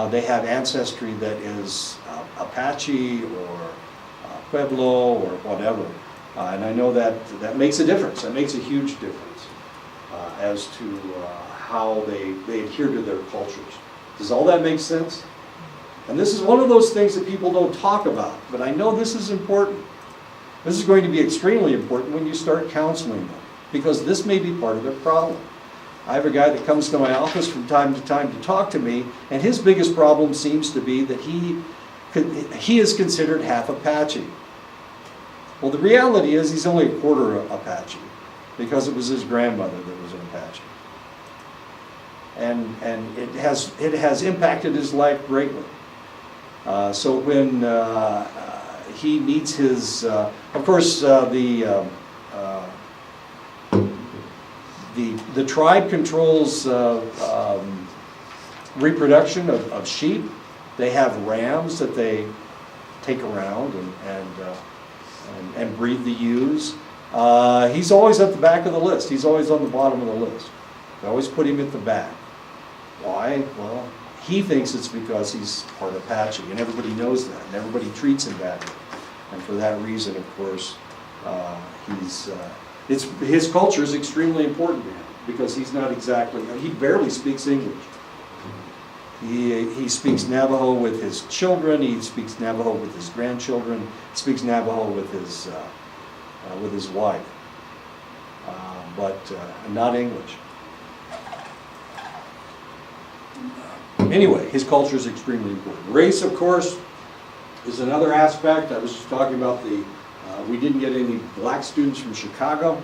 they have ancestry that is Apache or Pueblo or whatever. And I know that makes a difference. That makes a huge difference as to how they adhere to their cultures. Does all that make sense? And this is one of those things that people don't talk about, but I know this is important. This is going to be extremely important when you start counseling them, because this may be part of their problem. I have a guy that comes to my office from time to talk to me, and his biggest problem seems to be that he is considered half Apache. Well, the reality is he's only a quarter Apache, because it was his grandmother that was an Apache. And it has impacted his life greatly. So when he needs his, of course, the tribe controls reproduction of sheep. They have rams that they take around and breed the ewes. He's always at the back of the list. He's always on the bottom of the list. They always put him at the back. Why? Well, he thinks it's because he's part Apache, and everybody knows that, and everybody treats him badly. And for that reason, of course, his culture is extremely important to him, because he's not exactly, he barely speaks English. He speaks Navajo with his children, he speaks Navajo with his grandchildren, he speaks Navajo with his wife, but not English. Anyway, his culture is extremely important. Race, of course, is another aspect. I was just talking about we didn't get any black students from Chicago.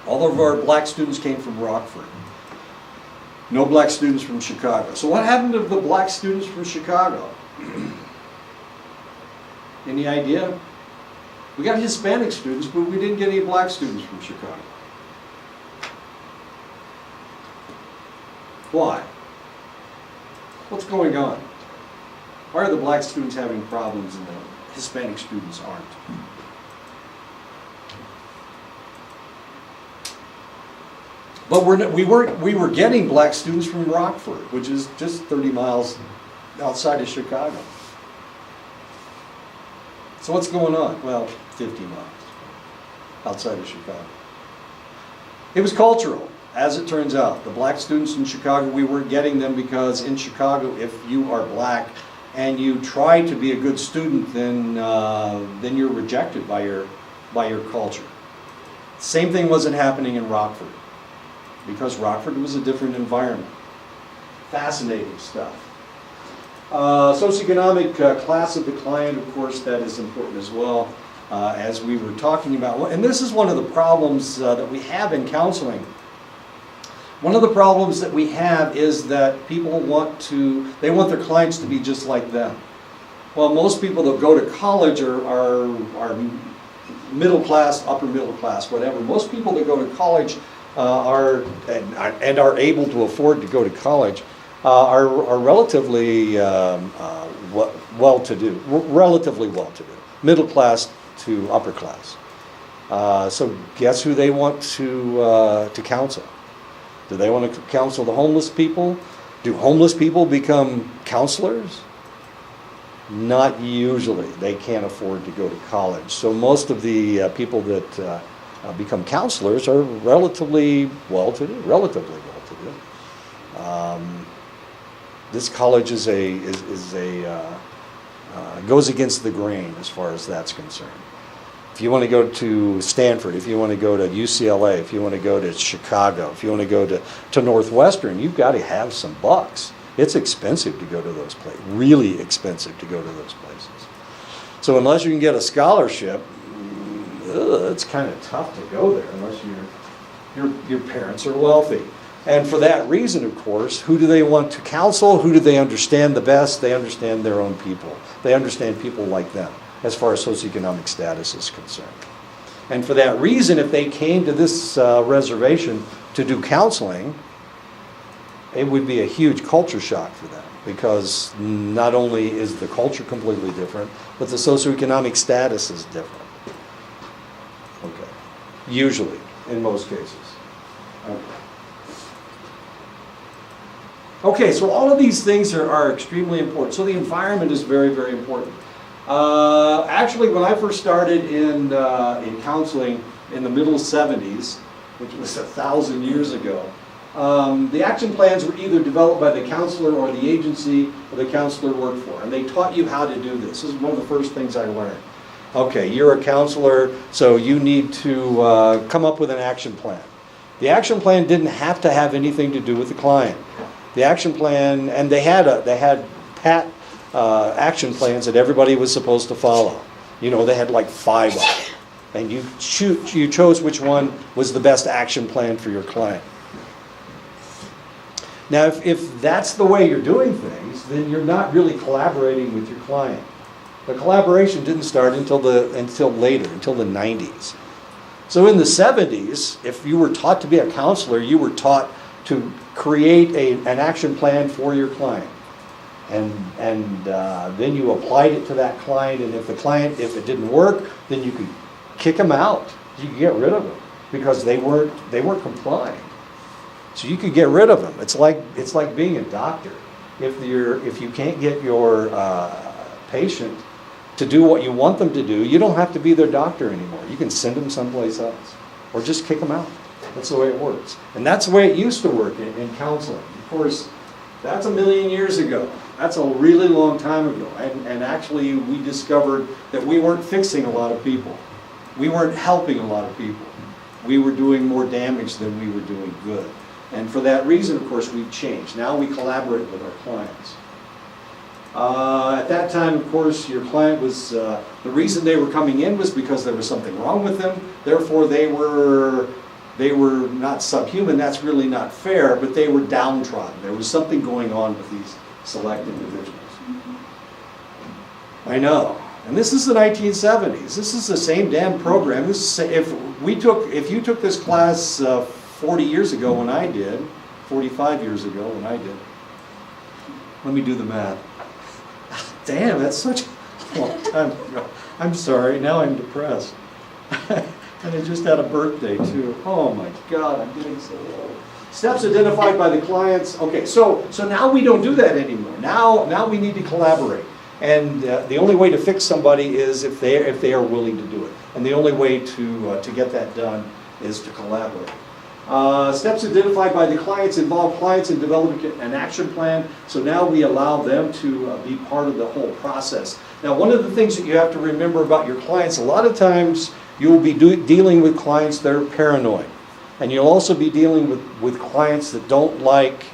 All of our black students came from Rockford. No black students from Chicago. So what happened to the black students from Chicago? Any idea? We got Hispanic students, but we didn't get any black students from Chicago. Why? What's going on? Why are the black students having problems and the Hispanic students aren't? But we were getting black students from Rockford, which is just 30 miles outside of Chicago. So what's going on? Well, 50 miles outside of Chicago. It was cultural, as it turns out. The black students in Chicago, we weren't getting them because in Chicago, if you are black and you try to be a good student, then you're rejected by your culture. Same thing wasn't happening in Rockford, because Rockford was a different environment. Fascinating stuff. Socioeconomic class of the client, of course, that is important as well, as we were talking about. And this is one of the problems that we have in counseling. One of the problems that we have is that people want their clients to be just like them. Well, most people that go to college are middle class, upper middle class, whatever. Most people that go to college are able to afford to go to college are relatively well-to-do, middle class to upper class. So guess who they want to counsel? Do they want to counsel the homeless people? Do homeless people become counselors? Not usually. They can't afford to go to college. So most of the people that become counselors are relatively well-to-do. This college goes against the grain as far as that's concerned. If you want to go to Stanford, if you want to go to UCLA, if you want to go to Chicago, if you want to go to Northwestern, you've got to have some bucks. It's expensive to go to those places, really expensive to go to those places. So unless you can get a scholarship, it's kind of tough to go there unless your parents are wealthy. And for that reason, of course, who do they want to counsel? Who do they understand the best? They understand their own people. They understand people like them as far as socioeconomic status is concerned. And for that reason, if they came to this reservation to do counseling, it would be a huge culture shock for them, because not only is the culture completely different, but the socioeconomic status is different. Okay. Usually, in most cases. Okay, so all of these things are extremely important. So the environment is very, very important. Actually, when I first started in counseling in the middle 70s, which was 1,000 years ago, the action plans were either developed by the counselor or the agency or the counselor worked for. And they taught you how to do this. This is one of the first things I learned. Okay, you're a counselor, so you need to come up with an action plan. The action plan didn't have to have anything to do with the client. The action plan, and they had pat action plans that everybody was supposed to follow. You know, they had like 5 of them. And you chose which one was the best action plan for your client. Now, if that's the way you're doing things, then you're not really collaborating with your client. The collaboration didn't start until later, until the 90s. So in the 70s, if you were taught to be a counselor, you were taught to create an action plan for your client. And then you applied it to that client, and if it didn't work, then you could kick them out. You could get rid of them because they weren't complying. So you could get rid of them. It's like being a doctor. If you can't get your patient to do what you want them to do, you don't have to be their doctor anymore. You can send them someplace else, or just kick them out. That's the way it works, and that's the way it used to work in counseling. Of course, that's 1,000,000 years ago. That's a really long time ago, and actually we discovered that we weren't fixing a lot of people. We weren't helping a lot of people. We were doing more damage than we were doing good. And for that reason, of course, we've changed. Now we collaborate with our clients. At that time, of course, your client was, the reason they were coming in was because there was something wrong with them. Therefore, they were not subhuman, that's really not fair, but they were downtrodden. There was something going on with these select individuals. I know. And this is the 1970s. This is the same damn program. If you took this class 40 years ago when I did, 45 years ago when I did, let me do the math. Damn, that's such a long time ago. I'm sorry, now I'm depressed. And I just had a birthday too. Oh my God, I'm getting so old. Steps identified by the clients. Okay, so now we don't do that anymore. Now we need to collaborate. And the only way to fix somebody is if they are willing to do it. And the only way to get that done is to collaborate. Steps identified by the clients involve clients in developing an action plan. So now we allow them to be part of the whole process. Now, one of the things that you have to remember about your clients, a lot of times you'll be dealing with clients that are paranoid. And you'll also be dealing with clients that don't like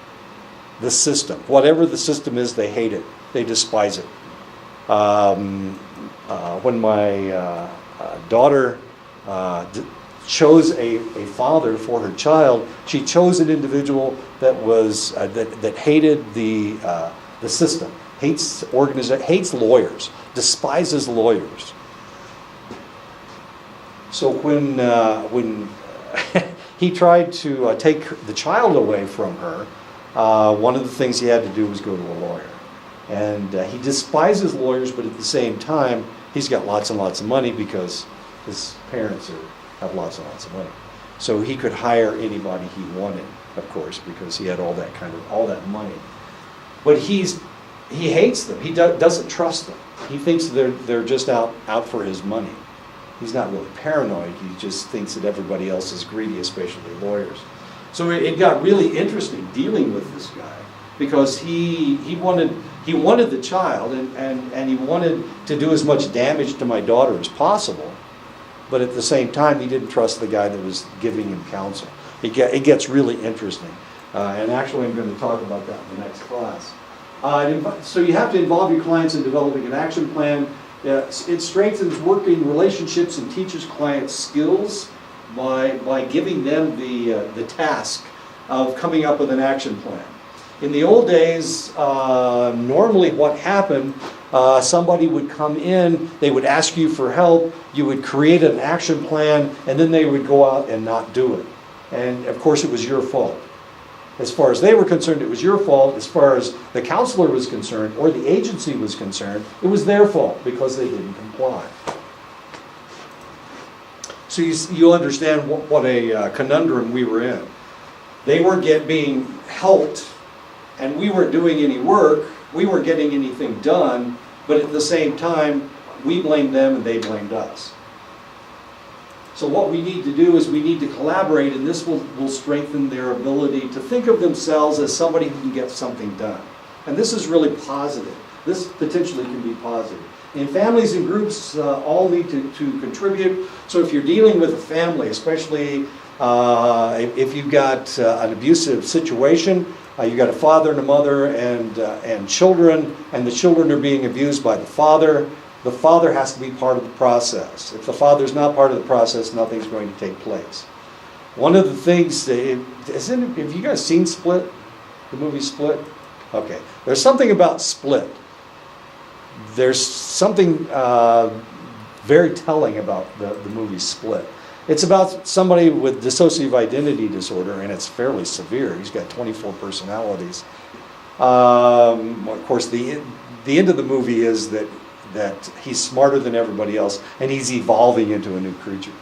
the system. Whatever the system is, they hate it. They despise it. When my daughter chose a father for her child, she chose an individual that was that hated the system, hates lawyers, despises lawyers. So when he tried to take the child away from her, one of the things he had to do was go to a lawyer. And he despises lawyers, but at the same time, he's got lots and lots of money because his parents have lots and lots of money. So he could hire anybody he wanted, of course, because he had all that money. But he hates them. He doesn't trust them. He thinks they're just out for his money. He's not really paranoid. He just thinks that everybody else is greedy, especially lawyers. So it got really interesting dealing with this guy because he wanted the child and he wanted to do as much damage to my daughter as possible. But at the same time, he didn't trust the guy that was giving him counsel. It gets really interesting. And actually, I'm going to talk about that in the next class. So you have to involve your clients in developing an action plan. It strengthens working relationships and teaches clients skills by giving them the task of coming up with an action plan. In the old days, normally what happened, somebody would come in, they would ask you for help, you would create an action plan, and then they would go out and not do it. And of course it was your fault. As far as they were concerned, it was your fault. As far as the counselor was concerned, or the agency was concerned, it was their fault because they didn't comply. So you understand what a conundrum we were in. They weren't being helped, and we weren't doing any work. We weren't getting anything done, but at the same time, we blamed them and they blamed us. So what we need to do is we need to collaborate, and this will strengthen their ability to think of themselves as somebody who can get something done. And this is really positive. This potentially can be positive. And families and groups all need to contribute. So if you're dealing with a family, especially if you've got an abusive situation, you've got a father and a mother and children, and the children are being abused by the father has to be part of the process. If the father's not part of the process, nothing's going to take place. One of the things, have you guys seen Split? The movie Split? Okay. There's something about Split. There's something very telling about the movie Split. It's about somebody with dissociative identity disorder, and it's fairly severe. He's got 24 personalities. Of course, the end of the movie is that he's smarter than everybody else, and he's evolving into a new creature,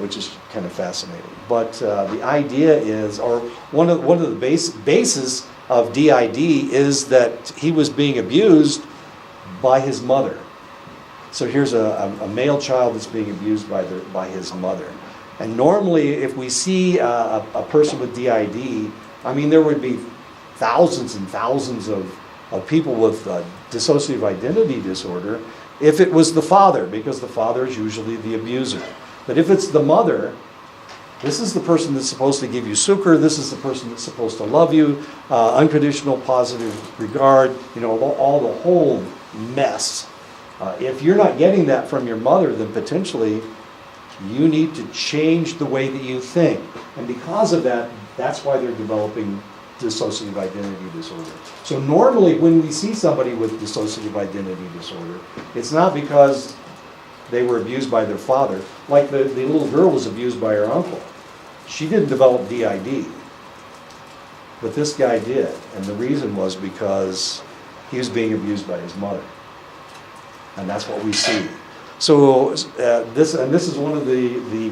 which is kind of fascinating. But the idea is, or one of the bases of DID is that he was being abused by his mother. So here's a male child that's being abused by his mother. And normally, if we see a person with DID, I mean, there would be thousands and thousands of people with dissociative identity disorder if it was the father, because the father is usually the abuser. But if it's the mother, this is the person that's supposed to give you succor, this is the person that's supposed to love you, unconditional positive regard, all the whole mess. If you're not getting that from your mother, then potentially you need to change the way that you think. And because of that, that's why they're developing dissociative identity disorder. So normally when we see somebody with dissociative identity disorder, it's not because they were abused by their father. Like the little girl was abused by her uncle. She didn't develop DID, but this guy did. And the reason was because he was being abused by his mother. And that's what we see. So this is one of the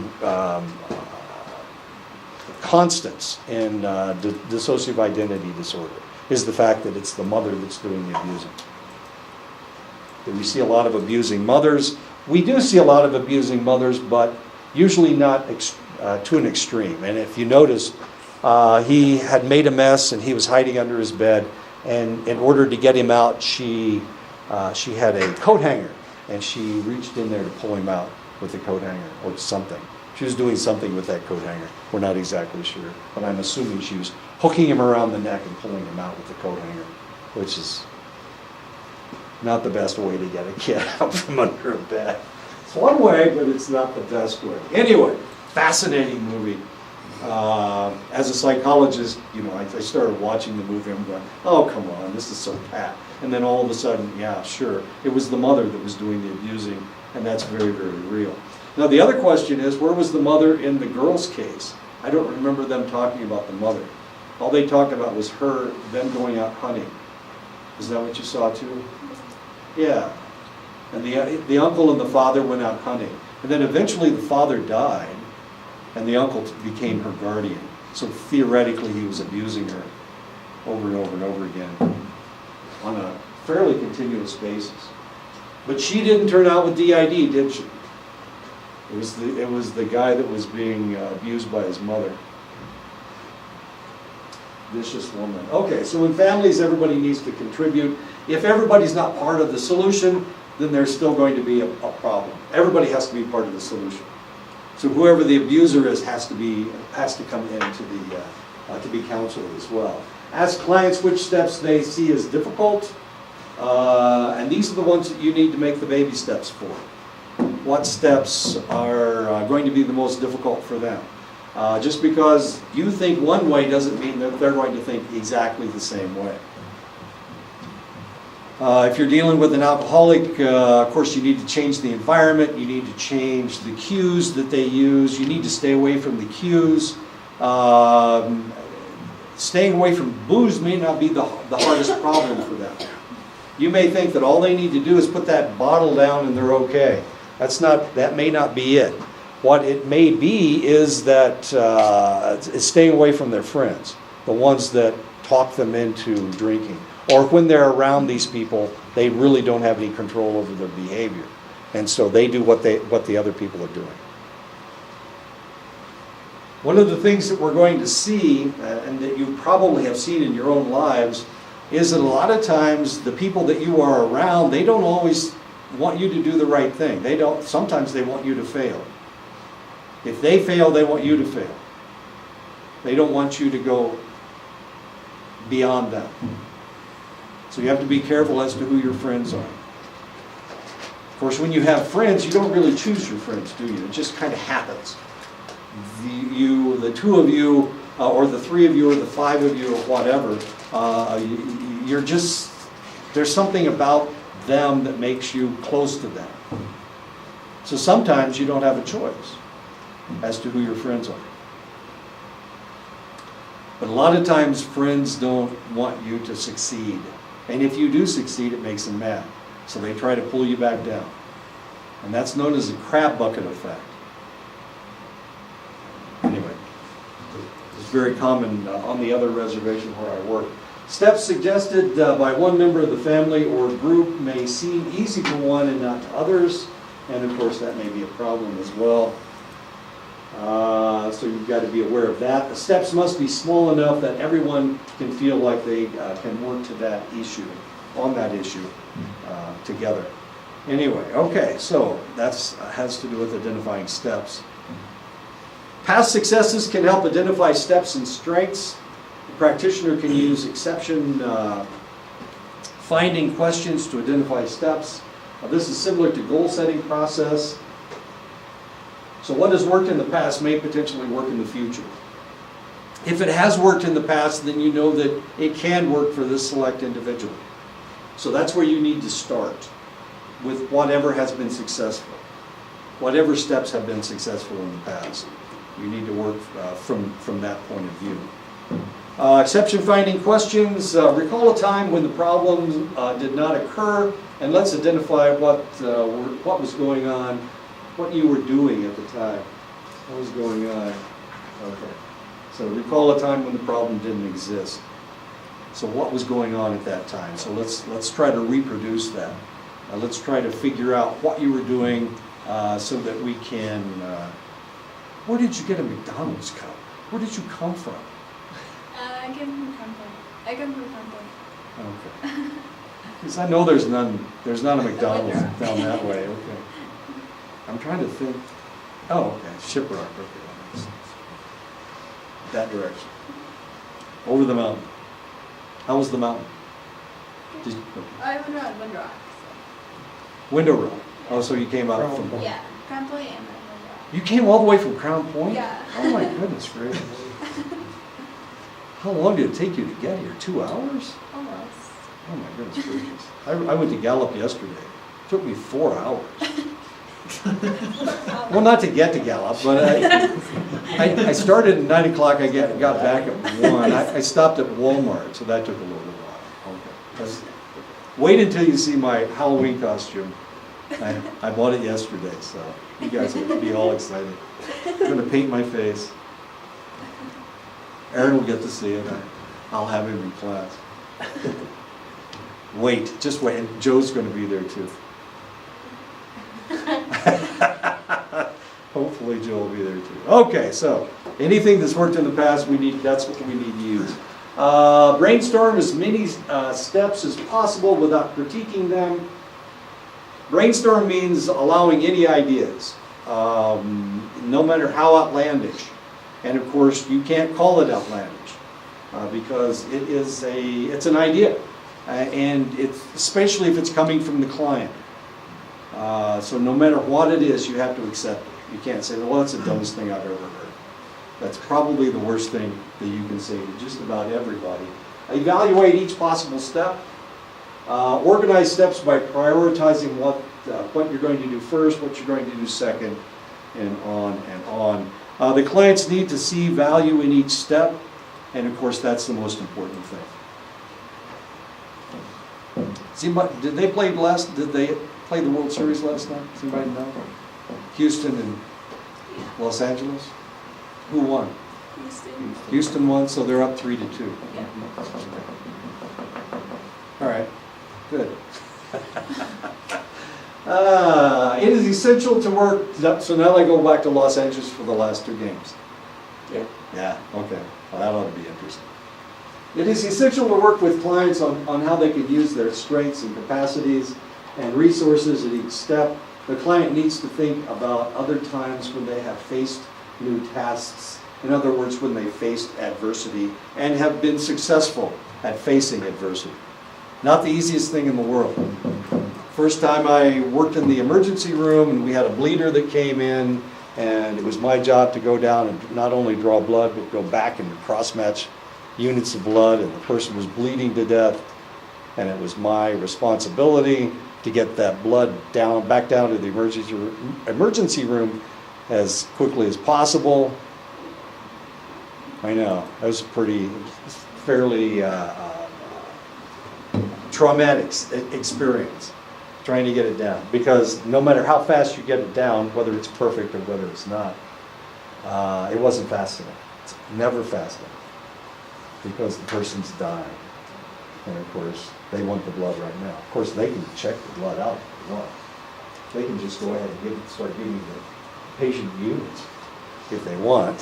constants in dissociative identity disorder, is the fact that it's the mother that's doing the abusing. That we see a lot of abusing mothers. We do see a lot of abusing mothers, but usually not to an extreme. And if you notice, he had made a mess and he was hiding under his bed. And in order to get him out, she had a coat hanger, and she reached in there to pull him out with the coat hanger or something. She was doing something with that coat hanger. We're not exactly sure, but I'm assuming she was hooking him around the neck and pulling him out with the coat hanger, which is not the best way to get a kid out from under a bed. It's one way, but it's not the best way. Anyway, fascinating movie. As a psychologist, I started watching the movie. I'm going, oh, come on, this is so pat. And then all of a sudden, yeah, sure, it was the mother that was doing the abusing, and that's very, very real. Now, the other question is, where was the mother in the girl's case? I don't remember them talking about the mother. All they talked about was them going out hunting. Is that what you saw too? Yeah. And the uncle and the father went out hunting. And then eventually the father died, and the uncle became her guardian. So theoretically, he was abusing her over and over and over again on a fairly continuous basis. But she didn't turn out with DID, did she? It was the guy that was being abused by his mother. Vicious woman. Okay, so in families, everybody needs to contribute. If everybody's not part of the solution, then there's still going to be a problem. Everybody has to be part of the solution. So whoever the abuser is has to come in to be counseled as well. Ask clients which steps they see as difficult, and these are the ones that you need to make the baby steps for. What steps are going to be the most difficult for them? Just because you think one way doesn't mean that they're going to think exactly the same way. If you're dealing with an alcoholic, of course you need to change the environment, you need to change the cues that they use, you need to stay away from the cues. Staying away from booze may not be the hardest problem for them. You may think that all they need to do is put that bottle down and they're okay. That may not be it. What it may be is that it's staying away from their friends, the ones that talk them into drinking. Or when they're around these people, they really don't have any control over their behavior. And so they do what the other people are doing. One of the things that we're going to see, and that you probably have seen in your own lives, is that a lot of times the people that you are around, they don't always want you to do the right thing. Sometimes they want you to fail. If they fail, they want you to fail. They don't want you to go beyond them. So you have to be careful as to who your friends are. Of course, when you have friends, you don't really choose your friends, do you? It just kind of happens. The two of you, or the three of you, or the five of you, or whatever, there's something about them that makes you close to them. So sometimes you don't have a choice. as to who your friends are. But a lot of times friends don't want you to succeed. And if you do succeed, it makes them mad. So they try to pull you back down. And that's known as the crab bucket effect. Anyway, it's very common on the other reservation where I work. Steps suggested by one member of the family or group may seem easy to one and not to others. And of course, that may be a problem as well. So you've got to be aware of that. The steps must be small enough that everyone can feel like they can work to that issue, on that issue together. Anyway, okay, so that has to do with identifying steps. Past successes can help identify steps and strengths. The practitioner can use exception finding questions to identify steps. This is similar to goal setting process. So what has worked in the past may potentially work in the future. If it has worked in the past, then you know that it can work for this select individual. So that's where you need to start, with whatever has been successful. Whatever steps have been successful in the past. You need to work from that point of view. Exception finding questions. Recall a time when the problem did not occur, and let's identify what was going on, what you were doing at the time. What was going on? Okay. So recall a time when the problem didn't exist. So what was going on at that time? So let's try to reproduce that. Let's try to figure out what you were doing so that we can... where did you get a McDonald's cup? Where did you come from? I came from Compton. I come from Compton. Okay. Because I know there's not a McDonald's down that way. Okay. I'm trying to think. Oh, okay. Shiprock. Okay, that makes sense. That direction. Over the mountain. How was the mountain? I went around Window Rock. Window Rock. Oh, so you came out from... So. Yeah, Crown Point and Window Rock. You came all the way from Crown Point? Yeah. Oh my goodness gracious. How long did it take you to get here? 2 hours? Almost. Oh my goodness gracious. I went to Gallup yesterday. It took me 4 hours. Well, not to get to Gallup, but I started at 9 o'clock. I got back at 1. I stopped at Walmart, so that took a little while. Okay. Wait until you see my Halloween costume. I bought it yesterday, so you guys will be all excited. I'm going to paint my face. Aaron will get to see it. I'll have him in class. Wait, just wait. And Joe's going to be there too. Hopefully Joe will be there too. Okay, so anything that's worked in the past, that's what we need to use. Brainstorm as many steps as possible without critiquing them. Brainstorm means allowing any ideas, no matter how outlandish. And of course, you can't call it outlandish because it's an idea, and especially if it's coming from the client. So no matter what it is, you have to accept it. You can't say, well, that's the dumbest thing I've ever heard. That's probably the worst thing that you can say to just about everybody. Evaluate each possible step. Organize steps by prioritizing what you're going to do first, what you're going to do second, and on and on. The clients need to see value in each step, and of course that's the most important thing. Did they play the World Series last night? Does anybody know? Houston and Los Angeles? Who won? Houston. Houston won, so they're up 3-2. Yeah. All right, good. It is essential to work, so now I go back to Los Angeles for the last 2 games. Yeah. Yeah, okay. Well, that ought to be interesting. It is essential to work with clients on how they can use their strengths and capacities and resources at each step. The client needs to think about other times when they have faced new tasks. In other words, when they faced adversity and have been successful at facing adversity. Not the easiest thing in the world. First time I worked in the emergency room and we had a bleeder that came in, and it was my job to go down and not only draw blood but go back and cross-match units of blood, and the person was bleeding to death, and it was my responsibility to get that blood back down to the emergency room as quickly as possible. I know, that was fairly traumatic experience, trying to get it down. Because no matter how fast you get it down, whether it's perfect or whether it's not, it wasn't fast enough. It's never fast enough. Because the person's dying. And of course, they want the blood right now. Of course, they can check the blood out if they want. They can just go ahead and start giving the patient units if they want.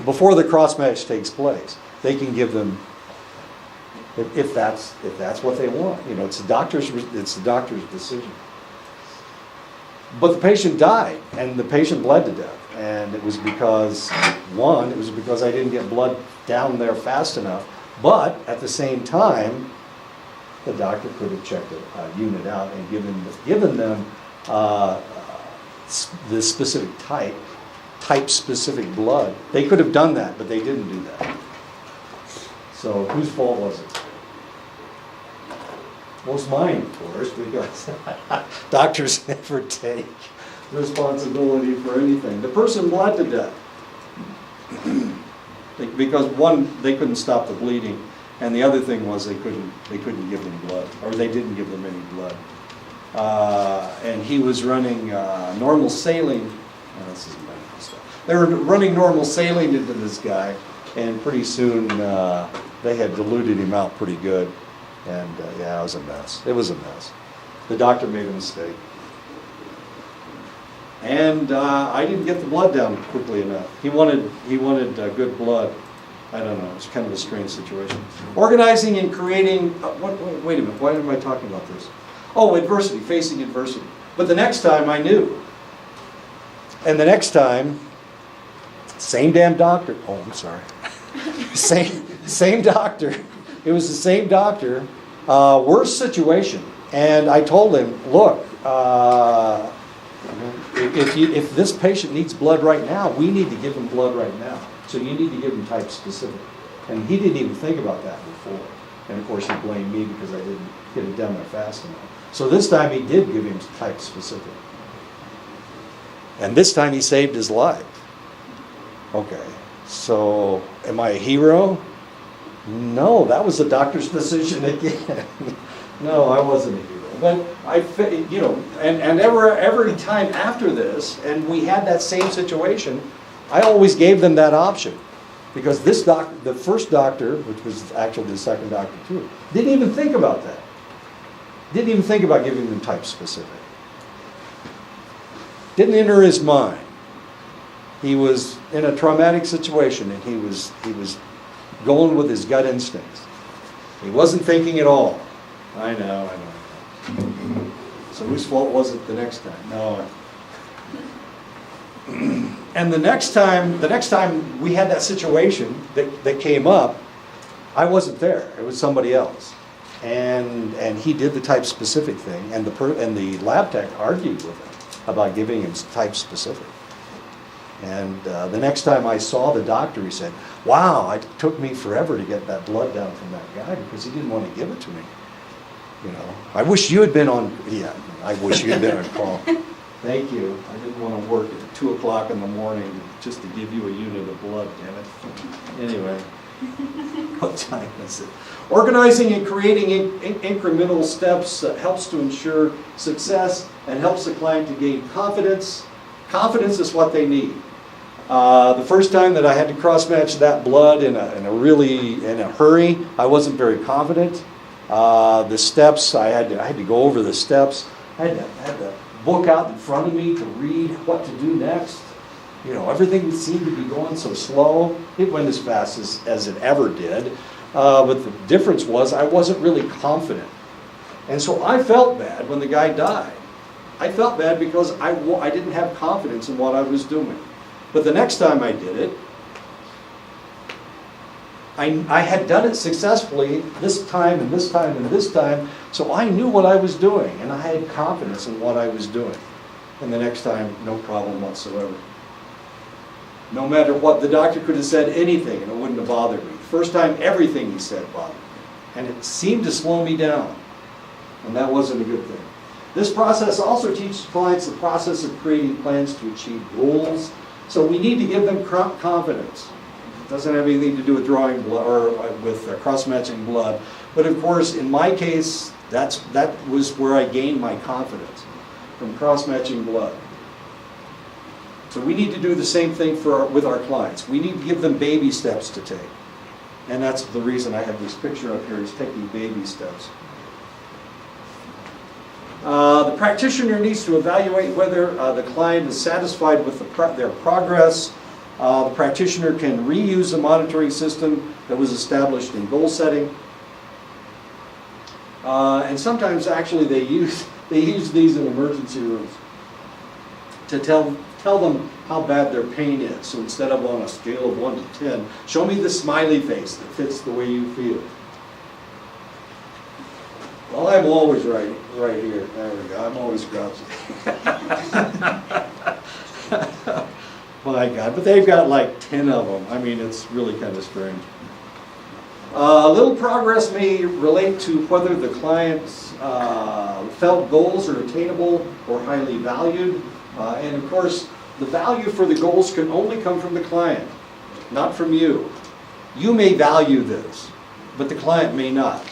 Before the cross match takes place, they can give them, if that's what they want. You know, it's the doctor's decision. But the patient died, and the patient bled to death. And it was because, one, it was because I didn't get blood down there fast enough. But at the same time, the doctor could have checked a unit out and given them the specific type-specific blood. They could have done that, but they didn't do that. So whose fault was it? Well, it's mine, of course, because doctors never take responsibility for anything. The person bled to death. Because one, they couldn't stop the bleeding, and the other thing was they couldn't give them blood, or they didn't give them any blood. And he was running normal saline. This is medical stuff. They were running normal saline into this guy, and pretty soon they had diluted him out pretty good. And yeah, it was a mess. It was a mess. The doctor made a mistake. And I didn't get the blood down quickly enough. He wanted good blood. I don't know. It's kind of a strange situation. Organizing and creating. Wait a minute. Why am I talking about this? Oh, adversity. Facing adversity. But the next time I knew. And the next time, same damn doctor. Oh, I'm sorry. Same doctor. It was the same doctor. Worse situation. And I told him, look. If this patient needs blood right now, we need to give him blood right now. So you need to give him type specific. And he didn't even think about that before. And of course he blamed me because I didn't get it down there fast enough. So this time he did give him type specific. And this time he saved his life. Okay, so am I a hero? No, that was the doctor's decision again. No, I wasn't a hero. But and every time after this, and we had that same situation, I always gave them that option. Because this doctor, the first doctor, which was actually the second doctor too, didn't even think about that. Didn't even think about giving them type specific. Didn't enter his mind. He was in a traumatic situation, and he was going with his gut instincts. He wasn't thinking at all. I know. So whose fault was it the next time? No. And the next time we had that situation that came up, I wasn't there. It was somebody else. And he did the type specific thing, and the lab tech argued with him about giving him type specific. And the next time I saw the doctor, he said, wow, it took me forever to get that blood down from that guy because he didn't want to give it to me. You know, I wish you had been on, I wish you had been on call. Thank you. I didn't want to work at 2 o'clock in the morning just to give you a unit of blood, damn it. Anyway, what time is it? Organizing and creating incremental steps helps to ensure success and helps the client to gain confidence. Confidence is what they need. The first time that I had to cross-match that blood in a hurry, I wasn't very confident. The steps, I had to go over the steps. I had the book out in front of me to read what to do next. You know, everything seemed to be going so slow. It went as fast as it ever did. But the difference was I wasn't really confident. And so I felt bad when the guy died. I felt bad because I didn't have confidence in what I was doing. But the next time I did it, I had done it successfully this time and this time and this time, so I knew what I was doing, and I had confidence in what I was doing. And the next time, no problem whatsoever. No matter what, the doctor could have said anything and it wouldn't have bothered me. First time, everything he said bothered me. And it seemed to slow me down. And that wasn't a good thing. This process also teaches clients the process of creating plans to achieve goals. So we need to give them confidence. It doesn't have anything to do with drawing blood or with cross-matching blood. But of course, in my case, that was where I gained my confidence, from cross-matching blood. So we need to do the same thing with our clients. We need to give them baby steps to take. And that's the reason I have this picture up here, is taking baby steps. The practitioner needs to evaluate whether the client is satisfied with their progress. The practitioner can reuse the monitoring system that was established in goal setting. And sometimes actually they use these in emergency rooms to tell them how bad their pain is. So instead of on a scale of 1 to 10, show me the smiley face that fits the way you feel. Well, I'm always right here. There we go. I'm always grouchy. My God, but they've got like 10 of them. I mean, it's really kind of strange. Little progress may relate to whether the clients felt goals are attainable or highly valued. And of course, the value for the goals can only come from the client, not from you. You may value this, but the client may not.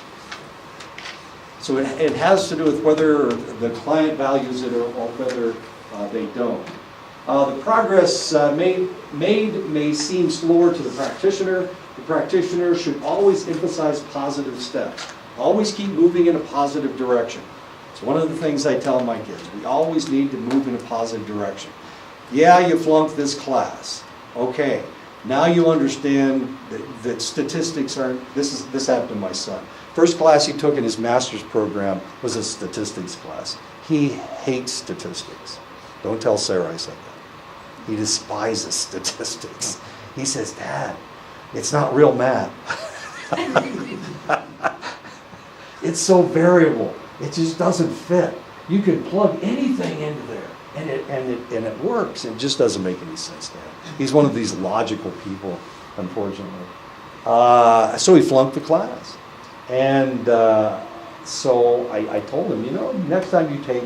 So it has to do with whether the client values it or whether they don't. The progress made may seem slower to the practitioner. The practitioner should always emphasize positive steps. Always keep moving in a positive direction. It's one of the things I tell my kids. We always need to move in a positive direction. Yeah, you flunked this class. Okay, now you understand that statistics aren't, this happened to my son. First class he took in his master's program was a statistics class. He hates statistics. Don't tell Sarah I said that. He despises statistics. He says, Dad, it's not real math. It's so variable. It just doesn't fit. You can plug anything into there, and it works. It just doesn't make any sense to him. He's one of these logical people, unfortunately. So he flunked the class. And so I told him, next time you take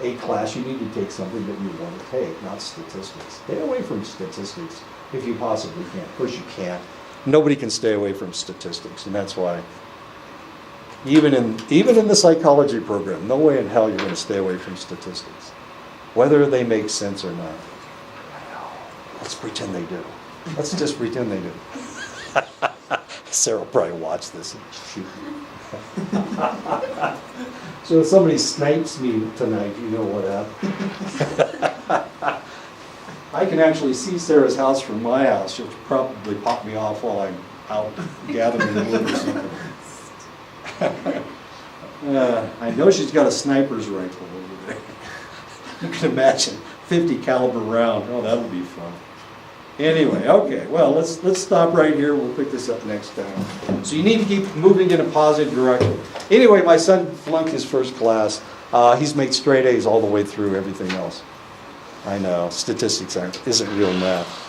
a class, you need to take something that you want to take, not statistics. Stay away from statistics if you possibly can. Of course you can't. Nobody can stay away from statistics, and that's why even in the psychology program, no way in hell you're going to stay away from statistics, whether they make sense or not. Let's pretend they do. Let's just pretend they do. Sarah will probably watch this and shoot me. So if somebody snipes me tonight, you know what happened. I can actually see Sarah's house from my house. She'll probably pop me off while I'm out gathering wood or something. I know she's got a sniper's rifle over there. You can imagine, 50 caliber round. Oh, that'll be fun. Anyway, okay, well, let's stop right here. We'll pick this up next time. So you need to keep moving in a positive direction. Anyway, my son flunked his first class. He's made straight A's all the way through everything else. I know, statistics isn't real math.